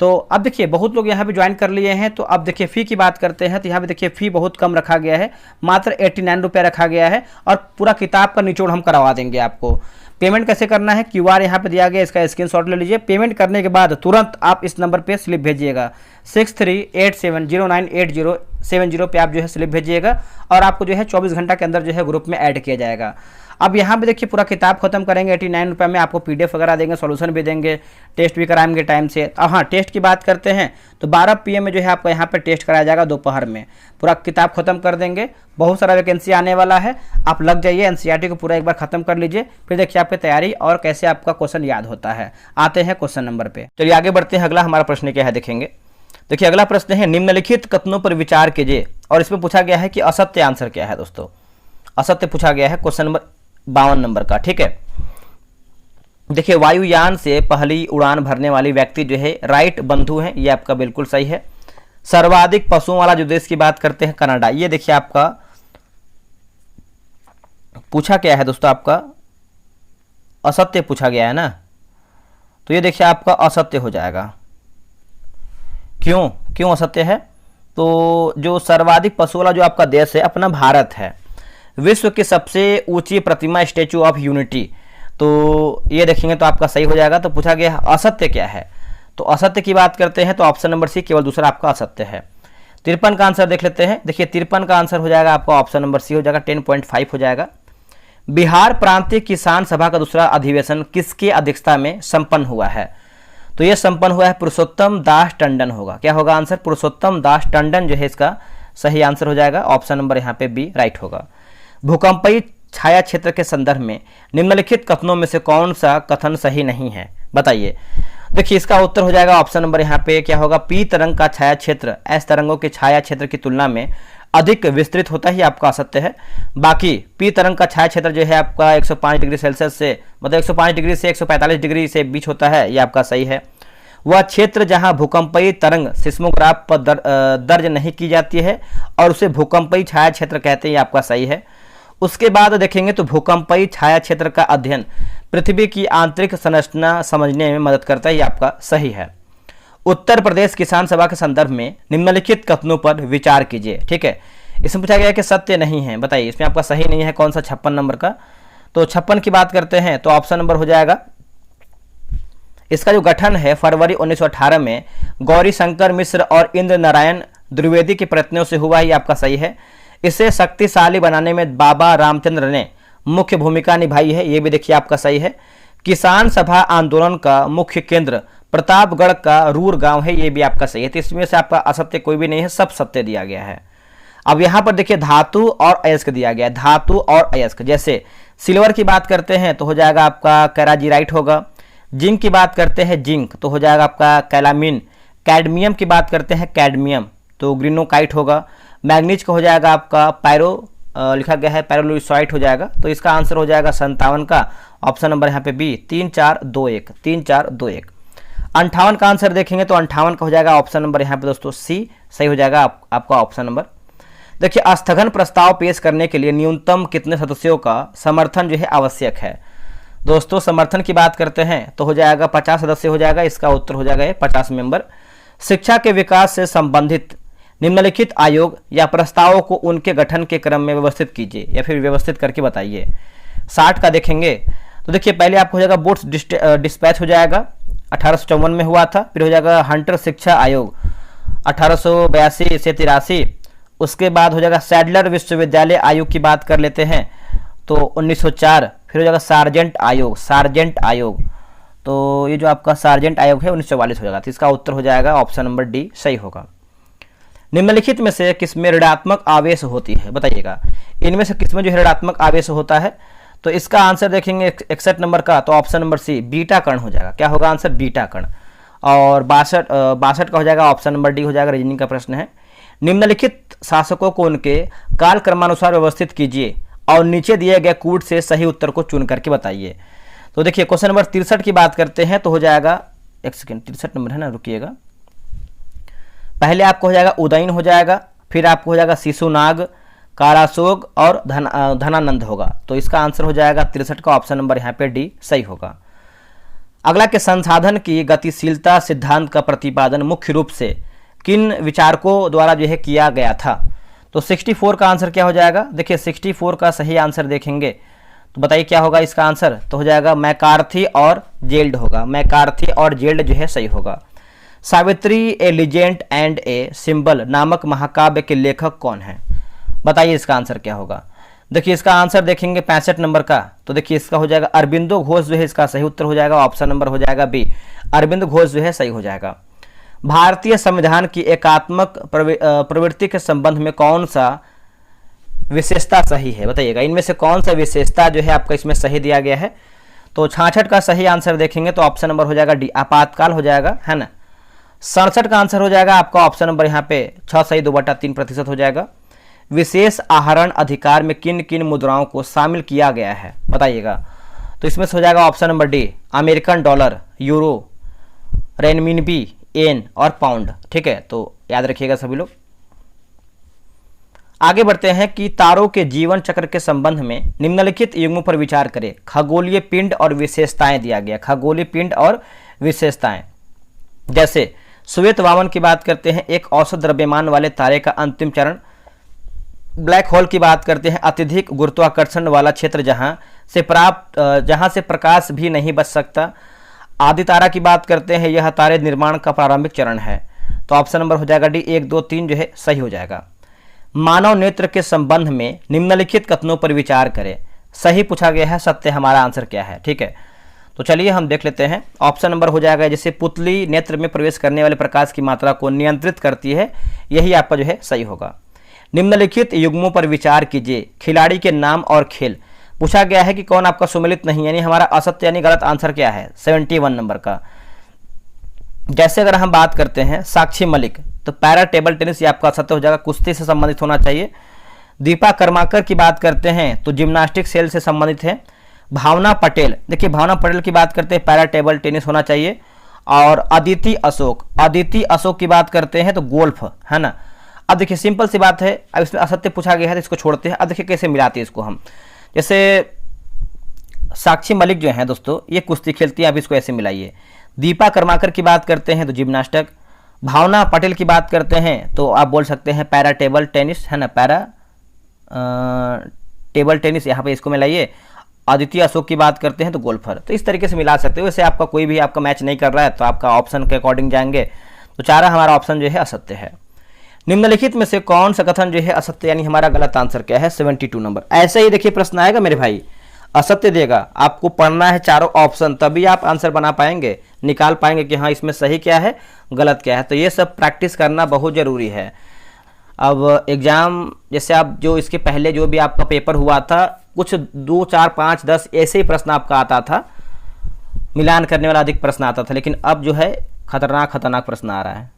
तो अब देखिए बहुत लोग यहाँ पे ज्वाइन कर लिए हैं। तो अब देखिए फ़ी की बात करते हैं तो यहाँ पे देखिए फ़ी बहुत कम रखा गया है, मात्र 89 रुपये रखा गया है और पूरा किताब का निचोड़ हम करवा देंगे आपको। पेमेंट कैसे करना है, क्यूआर यहाँ पे दिया गया, इसका स्क्रीनशॉट ले लीजिए। पेमेंट करने के बाद तुरंत आप इस नंबर पे स्लिप भेजिएगा 6387098070 पे आप जो है स्लिप भेजिएगा और आपको जो है 24 घंटा के अंदर जो है ग्रुप में ऐड किया जाएगा। अब यहाँ पे देखिए पूरा किताब खत्म करेंगे 89 रुपये में, आपको पीडीएफ वगैरह देंगे, सॉल्यूशन भी देंगे, टेस्ट भी कराएंगे टाइम से। अब हाँ टेस्ट की बात करते हैं तो 12 PM में जो है आपका यहाँ पे टेस्ट कराया जाएगा दोपहर में। पूरा किताब खत्म कर देंगे, बहुत सारा वैकेंसी आने वाला है, आप लग जाइए, एनसीईआरटी को पूरा एक बार खत्म कर लीजिए, फिर देखिए आपकी तैयारी और कैसे आपका क्वेश्चन याद होता है। आते हैं क्वेश्चन नंबर पे, चलिए आगे बढ़ते हैं। अगला हमारा प्रश्न क्या है देखेंगे। देखिए अगला प्रश्न है, निम्नलिखित कथनों पर विचार कीजिए। और इसमें पूछा गया है कि असत्य आंसर क्या है। दोस्तों असत्य पूछा गया है क्वेश्चन नंबर 52 नंबर का, ठीक है। देखिए वायुयान से पहली उड़ान भरने वाली व्यक्ति जो है राइट बंधु हैं, ये आपका बिल्कुल सही है। सर्वाधिक पशुओं वाला जो देश की बात करते हैं कनाडा, ये देखिए आपका पूछा क्या है दोस्तों, आपका असत्य पूछा गया है ना, तो ये देखिए आपका असत्य हो जाएगा। क्यों असत्य है, तो जो सर्वाधिक पशु वाला जो आपका देश है अपना भारत है। विश्व की सबसे ऊंची प्रतिमा स्टैचू ऑफ यूनिटी, तो ये देखेंगे तो आपका सही हो जाएगा। तो पूछा गया असत्य क्या है, तो असत्य की बात करते हैं तो ऑप्शन नंबर सी केवल दूसरा आपका असत्य है। 53 का आंसर देख लेते हैं। देखिए 53 का आंसर हो जाएगा आपका ऑप्शन नंबर सी हो जाएगा, 10.5 हो जाएगा। बिहार प्रांतीय किसान सभा का दूसरा अधिवेशन किसकी अध्यक्षता में संपन्न हुआ है, तो यह संपन्न हुआ है पुरुषोत्तम दास टंडन होगा। क्या होगा आंसर, पुरुषोत्तम दास टंडन जो है इसका सही आंसर हो जाएगा। ऑप्शन नंबर यहाँ पे बी राइट होगा। भूकंपीय छाया क्षेत्र के संदर्भ में निम्नलिखित कथनों में से कौन सा कथन सही नहीं है, बताइए। देखिए इसका उत्तर हो जाएगा ऑप्शन नंबर यहाँ पे क्या होगा, पी तरंग का छाया क्षेत्र एस तरंगों के छाया क्षेत्र की तुलना में अधिक विस्तृत होता ही आपका असत्य है। बाकी पी तरंग का छाया क्षेत्र जो है आपका 105 डिग्री सेल्सियस से, मतलब 105 डिग्री से 145 डिग्री से बीच होता है, ये आपका सही है। वह क्षेत्र जहां भूकंपीय तरंग सिस्मोग्राफ पर दर्ज नहीं की जाती है और उसे भूकंपीय छाया क्षेत्र कहते हैं, ये आपका सही है। उसके बाद देखेंगे तो भूकंपीय छाया क्षेत्र का अध्ययन पृथ्वी की आंतरिक संरचना समझने में मदद करता है, ये आपका सही है। उत्तर प्रदेश किसान सभा के संदर्भ में निम्नलिखित कथनों पर विचार कीजिए, ठीक है। इसमें पूछा गया कि सत्य नहीं है, बताइए इसमें आपका सही नहीं है कौन सा, 56 नंबर का। तो 56 की बात करते हैं तो ऑप्शन नंबर हो जाएगा, इसका जो गठन है फरवरी 1918 में गौरी शंकर मिश्र और इंद्र नारायण द्विवेदी के प्रयत्नों से हुआ, ये आपका सही है। इसे शक्तिशाली बनाने में बाबा रामचंद्र ने मुख्य भूमिका निभाई है, ये भी देखिए आपका सही है। किसान सभा आंदोलन का मुख्य केंद्र प्रतापगढ़ का रूर गांव है, ये भी आपका सही है। तो इसमें से आपका असत्य कोई भी नहीं है, सब सत्य दिया गया है। अब यहाँ पर देखिए धातु और अयस्क दिया गया है, धातु और अयस्क। जैसे सिल्वर की बात करते हैं तो हो जाएगा आपका कैराजीराइट होगा। जिंक की बात करते हैं जिंक तो हो जाएगा आपका कैलामिन। कैडमियम की बात करते हैं कैडमियम तो ग्रीनोकाइट होगा। मैग्नीज का हो जाएगा आपका लिखा गया है पैरोलुइसाइट हो जाएगा। तो इसका आंसर हो जाएगा 57 का, ऑप्शन नंबर यहाँ पे बी 3421, 3421। 58 का आंसर देखेंगे तो 58 का हो जाएगा ऑप्शन नंबर यहाँ पे दोस्तों सी सही हो जाएगा आपका ऑप्शन नंबर। देखिए स्थगन प्रस्ताव पेश करने के लिए न्यूनतम कितने सदस्यों का समर्थन जो है आवश्यक है। दोस्तों समर्थन की बात करते हैं तो हो जाएगा 50 सदस्य हो जाएगा, इसका उत्तर हो जाएगा 50 मेंबर। शिक्षा के विकास से संबंधित निम्नलिखित आयोग या प्रस्तावों को उनके गठन के क्रम में व्यवस्थित कीजिए या फिर व्यवस्थित करके बताइए। 60 का देखेंगे तो देखिए पहले आपको हो जाएगा बोर्ड्स डिस्पैच हो जाएगा, 1854 में हुआ था। फिर हो जाएगा हंटर शिक्षा आयोग 1882 से 83। उसके बाद हो जाएगा सैडलर विश्वविद्यालय आयोग की बात कर लेते हैं तो 1904। फिर हो जाएगा सार्जेंट आयोग, तो ये जो आपका सार्जेंट आयोग है 1944 हो जाएगा। तो इसका उत्तर हो जाएगा ऑप्शन नंबर डी सही होगा। निम्नलिखित में से किसमें ऋणात्मक आवेश होती है, बताइएगा इनमें से किसमें जो है ऋणात्मक आवेश होता है। तो इसका आंसर देखेंगे 61 नंबर का, तो ऑप्शन नंबर सी बीटा कण हो जाएगा। क्या होगा आंसर, बीटा कण। और 62 का हो जाएगा ऑप्शन नंबर डी हो जाएगा, रीजनिंग का प्रश्न है। निम्नलिखित शासकों को उनके काल क्रमानुसार व्यवस्थित कीजिए और नीचे दिए गए कूट से सही उत्तर को चुन करके बताइए। तो देखिए क्वेश्चन नंबर 63 की बात करते हैं तो हो जाएगा, एक सेकेंड 63 नंबर है ना, रुकिएगा। पहले आपको हो जाएगा उदयन हो जाएगा, फिर आपको हो जाएगा शिशुनाग, कारासोग और धनानंद होगा। तो इसका आंसर हो जाएगा 63 का ऑप्शन नंबर यहाँ पे डी सही होगा। अगला के संसाधन की गतिशीलता सिद्धांत का प्रतिपादन मुख्य रूप से किन विचारकों द्वारा जो है किया गया था। तो 64 का आंसर क्या हो जाएगा, देखिए 64 का सही आंसर देखेंगे तो बताइए क्या होगा इसका आंसर, तो हो जाएगा मैकार्थी और जेल्ड होगा। मैकार्थी और जेल्ड जो है सही होगा। सावित्री ए लीजेंड एंड ए सिंबल नामक महाकाव्य के लेखक कौन है, बताइए इसका आंसर क्या होगा। देखिए इसका आंसर देखेंगे 65 नंबर का, तो देखिए इसका हो जाएगा अरबिंदो घोष जो है इसका सही उत्तर हो जाएगा। ऑप्शन नंबर हो जाएगा बी, अरविंद घोष जो है सही हो जाएगा। भारतीय संविधान की एकात्मक प्रवृत्ति के संबंध में कौन सा विशेषता सही है, बताइएगा इनमें से कौन सा विशेषता जो है आपका इसमें सही दिया गया है। तो 66 का सही आंसर देखेंगे तो ऑप्शन नंबर हो जाएगा डी, आपातकाल हो जाएगा, है ना। 67 का आंसर हो जाएगा आपका ऑप्शन नंबर यहाँ पे 6 सही 2/3% हो जाएगा। विशेष आहरण अधिकार में किन किन मुद्राओं को शामिल किया गया है, बताइएगा। तो इसमें से हो जाएगा option number D, American dollar, euro, renminbi, yen और पाउंड। ठीक है, तो याद रखिएगा सभी लोग। आगे बढ़ते हैं कि तारों के जीवन चक्र के संबंध में निम्नलिखित युग्मों पर विचार करें। खगोलीय पिंड और विशेषताएं दिया गया, खगोलीय पिंड और विशेषताएं। जैसे श्वेत वामन की बात करते हैं, एक औसत द्रव्यमान वाले तारे का अंतिम चरण। ब्लैक होल की बात करते हैं, अत्यधिक गुरुत्वाकर्षण वाला क्षेत्र जहां से प्रकाश भी नहीं बच सकता। आदि तारा की बात करते हैं, यह तारे निर्माण का प्रारंभिक चरण है। तो ऑप्शन नंबर हो जाएगा डी, 1, 2, 3 जो है सही हो जाएगा। मानव नेत्र के संबंध में निम्नलिखित कथनों पर विचार करें। सही पूछा गया है, सत्य हमारा आंसर क्या है। ठीक है, तो चलिए हम देख लेते हैं। ऑप्शन नंबर हो जाएगा जैसे पुतली नेत्र में प्रवेश करने वाले प्रकाश की मात्रा को नियंत्रित करती है, यही आपका जो है सही होगा। निम्नलिखित युग्मों पर विचार कीजिए। खिलाड़ी के नाम और खेल पूछा गया है कि कौन आपका सुमेलित नहीं, यानी हमारा असत्य यानी गलत आंसर क्या है, 71 नंबर का। जैसे अगर हम बात करते हैं साक्षी मलिक, तो पैरा टेबल टेनिस ये आपका असत्य हो जाएगा, कुश्ती से संबंधित होना चाहिए। दीपा कर्माकर की बात करते हैं तो जिम्नास्टिक सेल से संबंधित है। भावना पटेल, देखिए भावना पटेल की बात करते हैं पैरा टेबल टेनिस होना चाहिए। और अदिति अशोक की बात करते हैं तो गोल्फ, है ना। अब देखिए सिंपल सी बात है, अब इसमें असत्य पूछा गया है तो इसको छोड़ते हैं। अब देखिए कैसे मिलाते हैं इसको हम। जैसे साक्षी मलिक जो है दोस्तों ये कुश्ती खेलती है, अब इसको ऐसे मिलाइए। दीपा कर्माकर की बात करते हैं तो जिम्नास्टिक। भावना पटेल की बात करते हैं तो आप बोल सकते हैं पैरा टेबल टेनिस, है ना, पैरा टेबल टेनिस, यहाँ पे इसको मिलाइए। आदित्य अशोक की बात करते हैं तो गोल्फर। तो इस तरीके से मिला सकते हो। वैसे आपका कोई भी आपका मैच नहीं कर रहा है तो आपका ऑप्शन के अकॉर्डिंग जाएंगे, तो चारा हमारा ऑप्शन जो है असत्य है। निम्नलिखित में से कौन सा कथन जो है असत्य, यानी हमारा गलत आंसर क्या है, 72 नंबर। ऐसे ही देखिए प्रश्न आएगा मेरे भाई, असत्य देगा, आपको पढ़ना है चारों ऑप्शन, तभी आप आंसर बना पाएंगे, निकाल पाएंगे कि हाँ इसमें सही क्या है गलत क्या है। तो ये सब प्रैक्टिस करना बहुत ज़रूरी है। अब एग्जाम जैसे आप जो इसके पहले जो भी आपका पेपर हुआ था, कुछ 2, 4, 5, 10 ऐसे ही प्रश्न आपका आता था, मिलान करने वाला अधिक प्रश्न आता था, लेकिन अब जो है खतरनाक प्रश्न आ रहा है।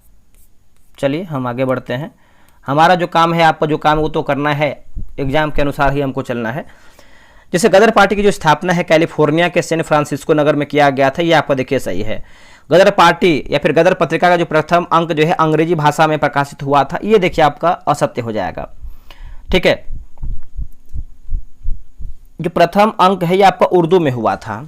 चलिए हम आगे बढ़ते हैं। हमारा जो काम है, आपका जो काम है वो तो करना है, एग्जाम के अनुसार ही हमको चलना है। जैसे गदर पार्टी की जो स्थापना है कैलिफोर्निया के सैन फ्रांसिस्को नगर में किया गया था, ये आपका देखिए सही है। गदर पार्टी या फिर गदर पत्रिका का जो प्रथम अंक जो है अंग्रेजी भाषा में प्रकाशित हुआ था, ये देखिए आपका असत्य हो जाएगा। ठीक है, जो प्रथम अंक है ये आपका उर्दू में हुआ था।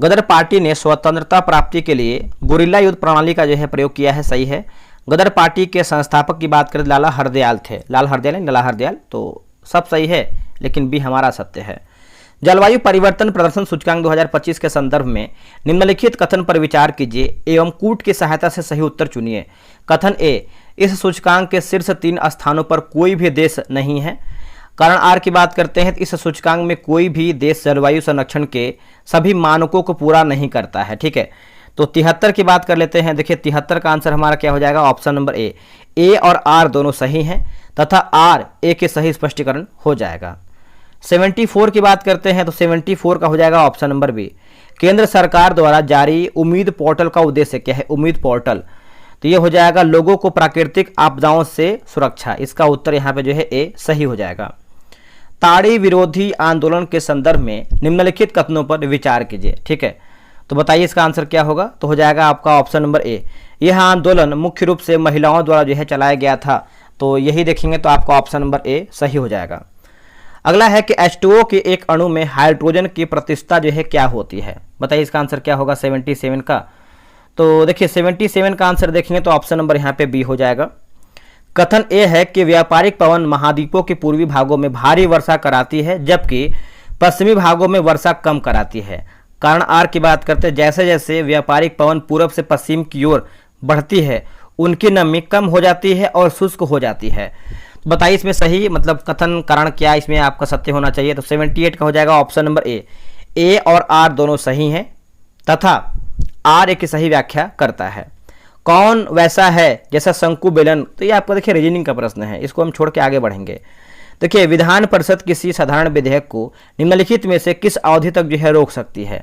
गदर पार्टी ने स्वतंत्रता प्राप्ति के लिए गुरिल्ला युद्ध प्रणाली का जो है प्रयोग किया है, सही है। गदर पार्टी के संस्थापक की बात करें लाला हरदयाल थे, लाला हरदयाल, तो सब सही है, लेकिन बी हमारा सत्य है। जलवायु परिवर्तन प्रदर्शन सूचकांक 2025 के संदर्भ में निम्नलिखित कथन पर विचार कीजिए एवं कूट की सहायता से सही उत्तर चुनिए। कथन ए, इस सूचकांक के शीर्ष 3 स्थानों पर कोई भी देश नहीं है। कारण आर की बात करते हैं तो इस सूचकांक में कोई भी देश जलवायु संरक्षण के सभी मानकों को पूरा नहीं करता है। ठीक है, तो 73 की बात कर लेते हैं। देखिए 73 का आंसर हमारा क्या हो जाएगा, ऑप्शन नंबर ए और आर दोनों सही हैं तथा आर ए के सही स्पष्टीकरण हो जाएगा। 74 की बात करते हैं तो 74 का हो जाएगा ऑप्शन नंबर बी। केंद्र सरकार द्वारा जारी उम्मीद पोर्टल का उद्देश्य क्या है, उम्मीद पोर्टल, तो ये हो जाएगा लोगों को प्राकृतिक आपदाओं से सुरक्षा। इसका उत्तर यहाँ पे जो है ए सही हो जाएगा। ताड़ी विरोधी आंदोलन के संदर्भ में निम्नलिखित कथनों पर विचार कीजिए। ठीक है, तो बताइए इसका आंसर क्या होगा, तो हो जाएगा आपका ऑप्शन नंबर ए। यह आंदोलन मुख्य रूप से महिलाओं द्वारा जो है चलाया गया था, तो यही देखेंगे तो आपका ऑप्शन नंबर ए सही हो जाएगा। अगला है कि H2O के एक अणु में हाइड्रोजन की प्रतिष्ठा जो है क्या होती है, बताइए इसका आंसर क्या होगा 77 का। तो देखिए 77 का आंसर देखेंगे तो ऑप्शन नंबर यहाँ पे बी हो जाएगा। कथन ए है कि व्यापारिक पवन महाद्वीपों के पूर्वी भागों में भारी वर्षा कराती है जबकि पश्चिमी भागों में वर्षा कम कराती है। कारण आर की बात करते हैं, जैसे जैसे व्यापारिक पवन पूर्व से पश्चिम की ओर बढ़ती है उनकी नमी कम हो जाती है और शुष्क हो जाती है। तो बताइए इसमें सही मतलब कथन कारण क्या इसमें आपका सत्य होना चाहिए, तो 78 का हो जाएगा ऑप्शन नंबर ए और आर दोनों सही हैं तथा आर ए की सही व्याख्या करता है। कौन वैसा है जैसा शंकु बेलन, तो ये आपका देखिए रीजनिंग का प्रश्न है, इसको हम छोड़ के आगे बढ़ेंगे। देखिए विधान परिषद किसी साधारण विधेयक को निम्नलिखित में से किस अवधि तक जो है रोक सकती है,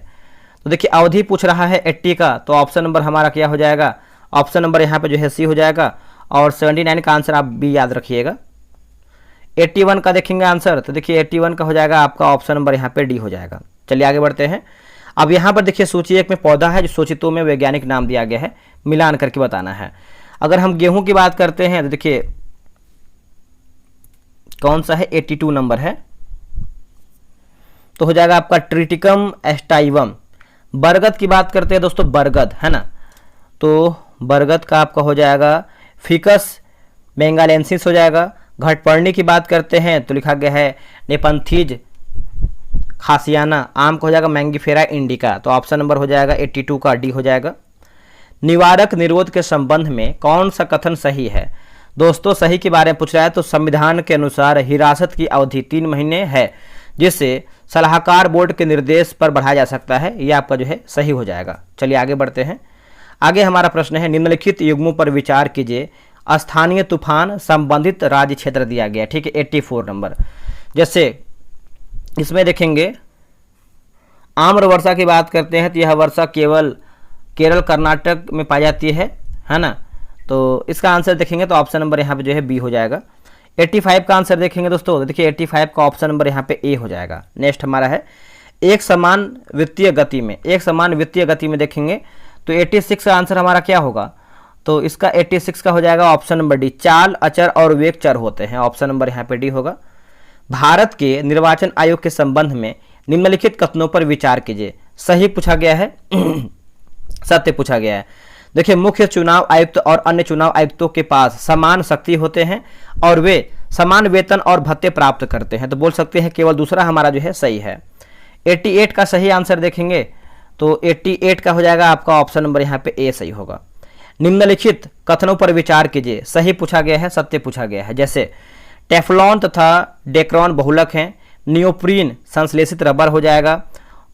तो देखिए अवधि पूछ रहा है 80 का, तो ऑप्शन नंबर हमारा क्या हो जाएगा, ऑप्शन नंबर यहाँ पे जो है सी हो जाएगा। और 79 का आंसर आप भी याद रखिएगा। 81 का देखेंगे आंसर, तो देखिए 81 का हो जाएगा आपका ऑप्शन नंबर यहाँ पे डी हो जाएगा। चलिए आगे बढ़ते हैं। अब यहाँ पर देखिए सूची 1 में पौधा है जो सूचितों में वैज्ञानिक नाम दिया गया है, मिलान करके बताना है। अगर हम गेहूं की बात करते हैं तो देखिए कौन सा है, 82 नंबर है, तो हो जाएगा आपका ट्रिटिकम एस्टाइवम। बरगद की बात करते हैं दोस्तों, बरगद है ना, तो बरगद का आपका हो जाएगा फिकस बेंगालेंसिस हो जाएगा। घटपर्णी की बात करते हैं तो लिखा गया है नेपंथीज खासियाना। आम का हो जाएगा मैंगीफेरा इंडिका, तो ऑप्शन नंबर हो जाएगा 82 का डी हो जाएगा। निवारक निरोध के संबंध में कौन सा कथन सही है, दोस्तों सही के बारे में पूछ रहा है, तो संविधान के अनुसार हिरासत की अवधि 3 महीने है जिससे सलाहकार बोर्ड के निर्देश पर बढ़ाया जा सकता है, यह आपका जो है सही हो जाएगा। चलिए आगे बढ़ते हैं। आगे हमारा प्रश्न है निम्नलिखित युग्मों पर विचार कीजिए। स्थानीय तूफान संबंधित राज्य क्षेत्र दिया गया, ठीक है 84 नंबर। जैसे इसमें देखेंगे आम्र वर्षा की बात करते हैं तो यह वर्षा केवल केरल कर्नाटक में पाई जाती है ना, तो इसका आंसर देखेंगे तो ऑप्शन नंबर यहाँ पे जो है बी हो जाएगा। 85 का आंसर देखेंगे दोस्तों, देखिए 85 का ऑप्शन नंबर यहाँ पे ए हो जाएगा। नेक्स्ट हमारा है एक समान वित्तीय गति में, एक समान वित्तीय गति में देखेंगे तो 86 का आंसर हमारा क्या होगा, तो इसका 86 का हो जाएगा ऑप्शन नंबर डी। चाल अचर और वेग चर होते हैं, ऑप्शन नंबर यहाँ पे डी होगा। भारत के निर्वाचन आयोग के संबंध में निम्नलिखित कथनों पर विचार कीजिए। सही पूछा गया है सत्य पूछा गया है। देखिए मुख्य चुनाव आयुक्त और अन्य चुनाव आयुक्तों के पास समान शक्ति होते हैं और वे समान वेतन और भत्ते प्राप्त करते हैं, तो बोल सकते हैं केवल दूसरा हमारा जो है सही है। 88 का सही आंसर देखेंगे तो 88 का हो जाएगा आपका ऑप्शन नंबर यहाँ पे ए सही होगा। निम्नलिखित कथनों पर विचार कीजिए। सही पूछा गया है, सत्य पूछा गया है। जैसे टेफ्लॉन तथा डेक्रॉन बहुलक हैं, नियोप्रीन संश्लेषित रबर हो जाएगा,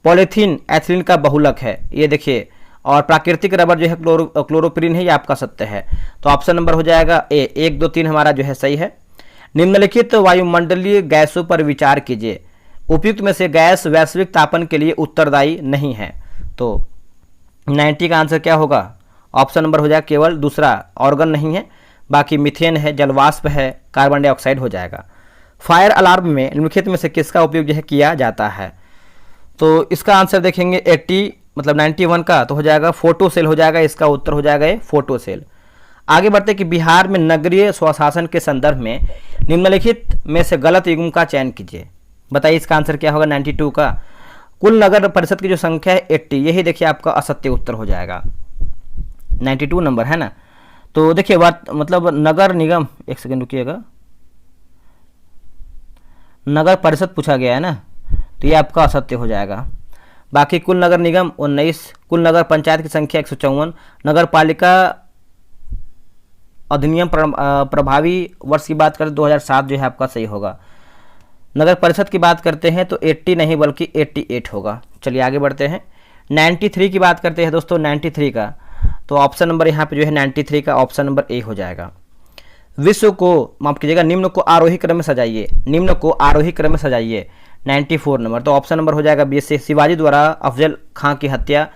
पॉलीथीन एथिलीन का बहुलक है, ये देखिए, और प्राकृतिक रबर जो है क्लोरोप्रीन है, ये आपका सत्य है, तो ऑप्शन नंबर हो जाएगा ए। 1 2 3 हमारा जो है सही है। निम्नलिखित वायुमंडलीय गैसों पर विचार कीजिए। उपयुक्त में से गैस वैश्विक तापन के लिए उत्तरदायी नहीं है, तो 90 का आंसर क्या होगा, ऑप्शन नंबर हो जाएगा केवल दूसरा, ऑर्गन नहीं है, बाकी मीथेन है, जलवाष्प है, कार्बन डाइऑक्साइड हो जाएगा। फायर अलार्म में निम्नलिखित में से किसका उपयोग जो है किया जाता है, तो इसका आंसर देखेंगे 91 का, तो हो जाएगा फोटो सेल हो जाएगा, इसका उत्तर हो जाएगा ये फोटो सेल। आगे बढ़ते कि बिहार में नगरीय स्वशासन के संदर्भ में निम्नलिखित में से गलत युग्म का चयन कीजिए। बताइए इसका आंसर क्या होगा 92 का। कुल नगर परिषद की जो संख्या है 80, यही देखिए आपका असत्य उत्तर हो जाएगा। 92 नंबर है ना, तो देखिए मतलब नगर निगम, एक सेकंड रुकिएगा, नगर परिषद पूछा गया है ना, तो ये आपका असत्य हो जाएगा। बाकी कुल नगर निगम 19, कुल नगर पंचायत की संख्या 154, नगर पालिका अधिनियम प्रभावी वर्ष की बात करें 2007 जो है आपका सही होगा। नगर परिषद की बात करते हैं तो 80 नहीं बल्कि 88 होगा। चलिए आगे बढ़ते हैं। 93 की बात करते हैं दोस्तों, 93 का, तो ऑप्शन नंबर यहाँ पे जो है 93 का ऑप्शन नंबर ए हो जाएगा। विश्व को, माफ कीजिएगा, निम्न को आरोही क्रम में सजाइए, निम्न को आरोही क्रम में सजाइए, 94 नंबर, तो ऑप्शन नंबर हो जाएगा बी से शिवाजी द्वारा अफजल खां की हत्या,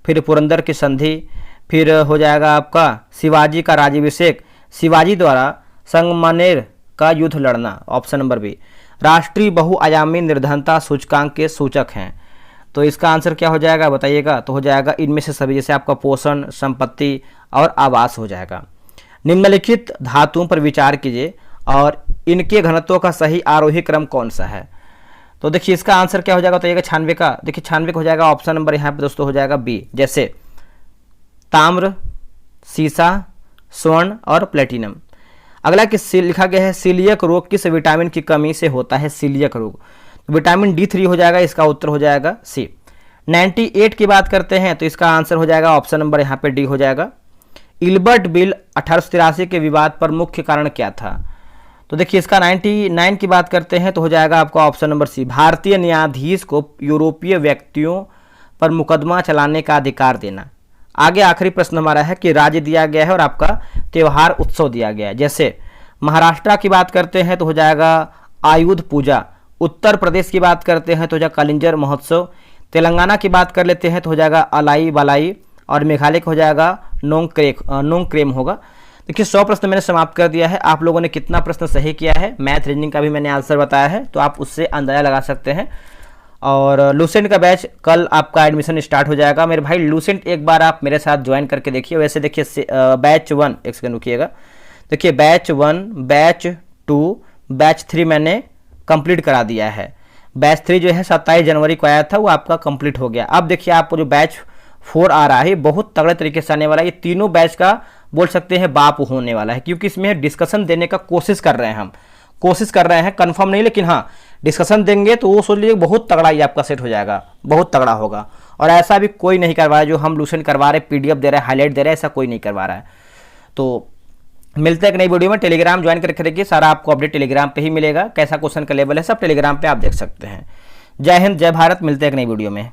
फिर पुरंदर की संधि, फिर हो जाएगा आपका शिवाजी का राज्याभिषेक, शिवाजी द्वारा संगमनेर का युद्ध लड़ना, ऑप्शन नंबर बी। राष्ट्रीय बहुआयामी निर्धनता सूचकांक के सूचक हैं, तो इसका आंसर क्या हो जाएगा बताइएगा, तो हो जाएगा इनमें से सभी, जैसे आपका पोषण, संपत्ति और आवास हो जाएगा। निम्नलिखित धातुओं पर विचार कीजिए और इनके घनत्वों का सही आरोही क्रम कौन सा है। तो देखिए इसका आंसर क्या हो जाएगा बताइएगा, 96 का, देखिए 96 हो जाएगा ऑप्शन नंबर यहाँ पे दोस्तों हो जाएगा बी, जैसे ताम्र, सीसा, स्वर्ण और प्लेटिनम। अगला किस लिखा गया है, सीलियक रोग किस विटामिन की कमी से होता है, सीलियक रोग, तो विटामिन D3 हो जाएगा, इसका उत्तर हो जाएगा सी। 98 की बात करते हैं तो इसका आंसर हो जाएगा ऑप्शन नंबर यहाँ पे डी हो जाएगा। इल्बर्ट बिल 1883 के विवाद पर मुख्य कारण क्या था, तो देखिए इसका 99 की बात करते हैं तो हो जाएगा आपका ऑप्शन नंबर सी, भारतीय न्यायाधीश को यूरोपीय व्यक्तियों पर मुकदमा चलाने का अधिकार देना। आगे आखिरी प्रश्न हमारा है कि राज्य दिया गया है और आपका त्योहार उत्सव दिया गया है। जैसे महाराष्ट्र की बात करते हैं तो हो जाएगा आयुध पूजा, उत्तर प्रदेश की बात करते हैं तो हो जाएगा कलिंजर महोत्सव, तेलंगाना की बात कर लेते हैं तो हो जाएगा अलाई बलाई, और मेघालय का हो जाएगा नोंगक्रेम होगा। देखिए 100 प्रश्न मैंने समाप्त कर दिया है। आप लोगों ने कितना प्रश्न सही किया है, मैथ रीजनिंग का भी मैंने आंसर बताया है, तो आप उससे अंदाजा लगा सकते हैं। और लूसेंट का बैच कल आपका एडमिशन स्टार्ट हो जाएगा मेरे भाई। लूसेंट एक बार आप मेरे साथ ज्वाइन करके देखिए। वैसे देखिए बैच 1, एक सेकंड रुकिएगा, देखिए बैच 1, बैच 2, बैच 3 मैंने कंप्लीट करा दिया है। बैच 3 जो है 27 जनवरी को आया था, वो आपका कंप्लीट हो गया। अब देखिए आपको जो बैच 4 आ रहा है बहुत तगड़े तरीके से आने वाला है। ये तीनों बैच का बोल सकते हैं बाप होने वाला है, क्योंकि इसमें डिस्कशन देने का कोशिश कर रहे हैं हम, कोशिश कर रहे हैं, कंफर्म नहीं, लेकिन हाँ डिस्कशन देंगे तो वो सोच लीजिए बहुत तगड़ा ही आपका सेट हो जाएगा, बहुत तगड़ा होगा। और ऐसा भी कोई नहीं करवा रहा है जो हम लूसेंट करवा रहे, PDF दे रहे हैं, हाईलाइट दे रहे हैं, ऐसा कोई नहीं करवा रहा है। तो मिलते हैं एक नई वीडियो में। टेलीग्राम ज्वाइन करके देखिए, सारा आपको अपडेट टेलीग्राम पे ही मिलेगा। कैसा क्वेश्चन का लेवल है सब टेलीग्राम पे आप देख सकते हैं। जय हिंद, जय भारत, मिलते हैं एक नई वीडियो में।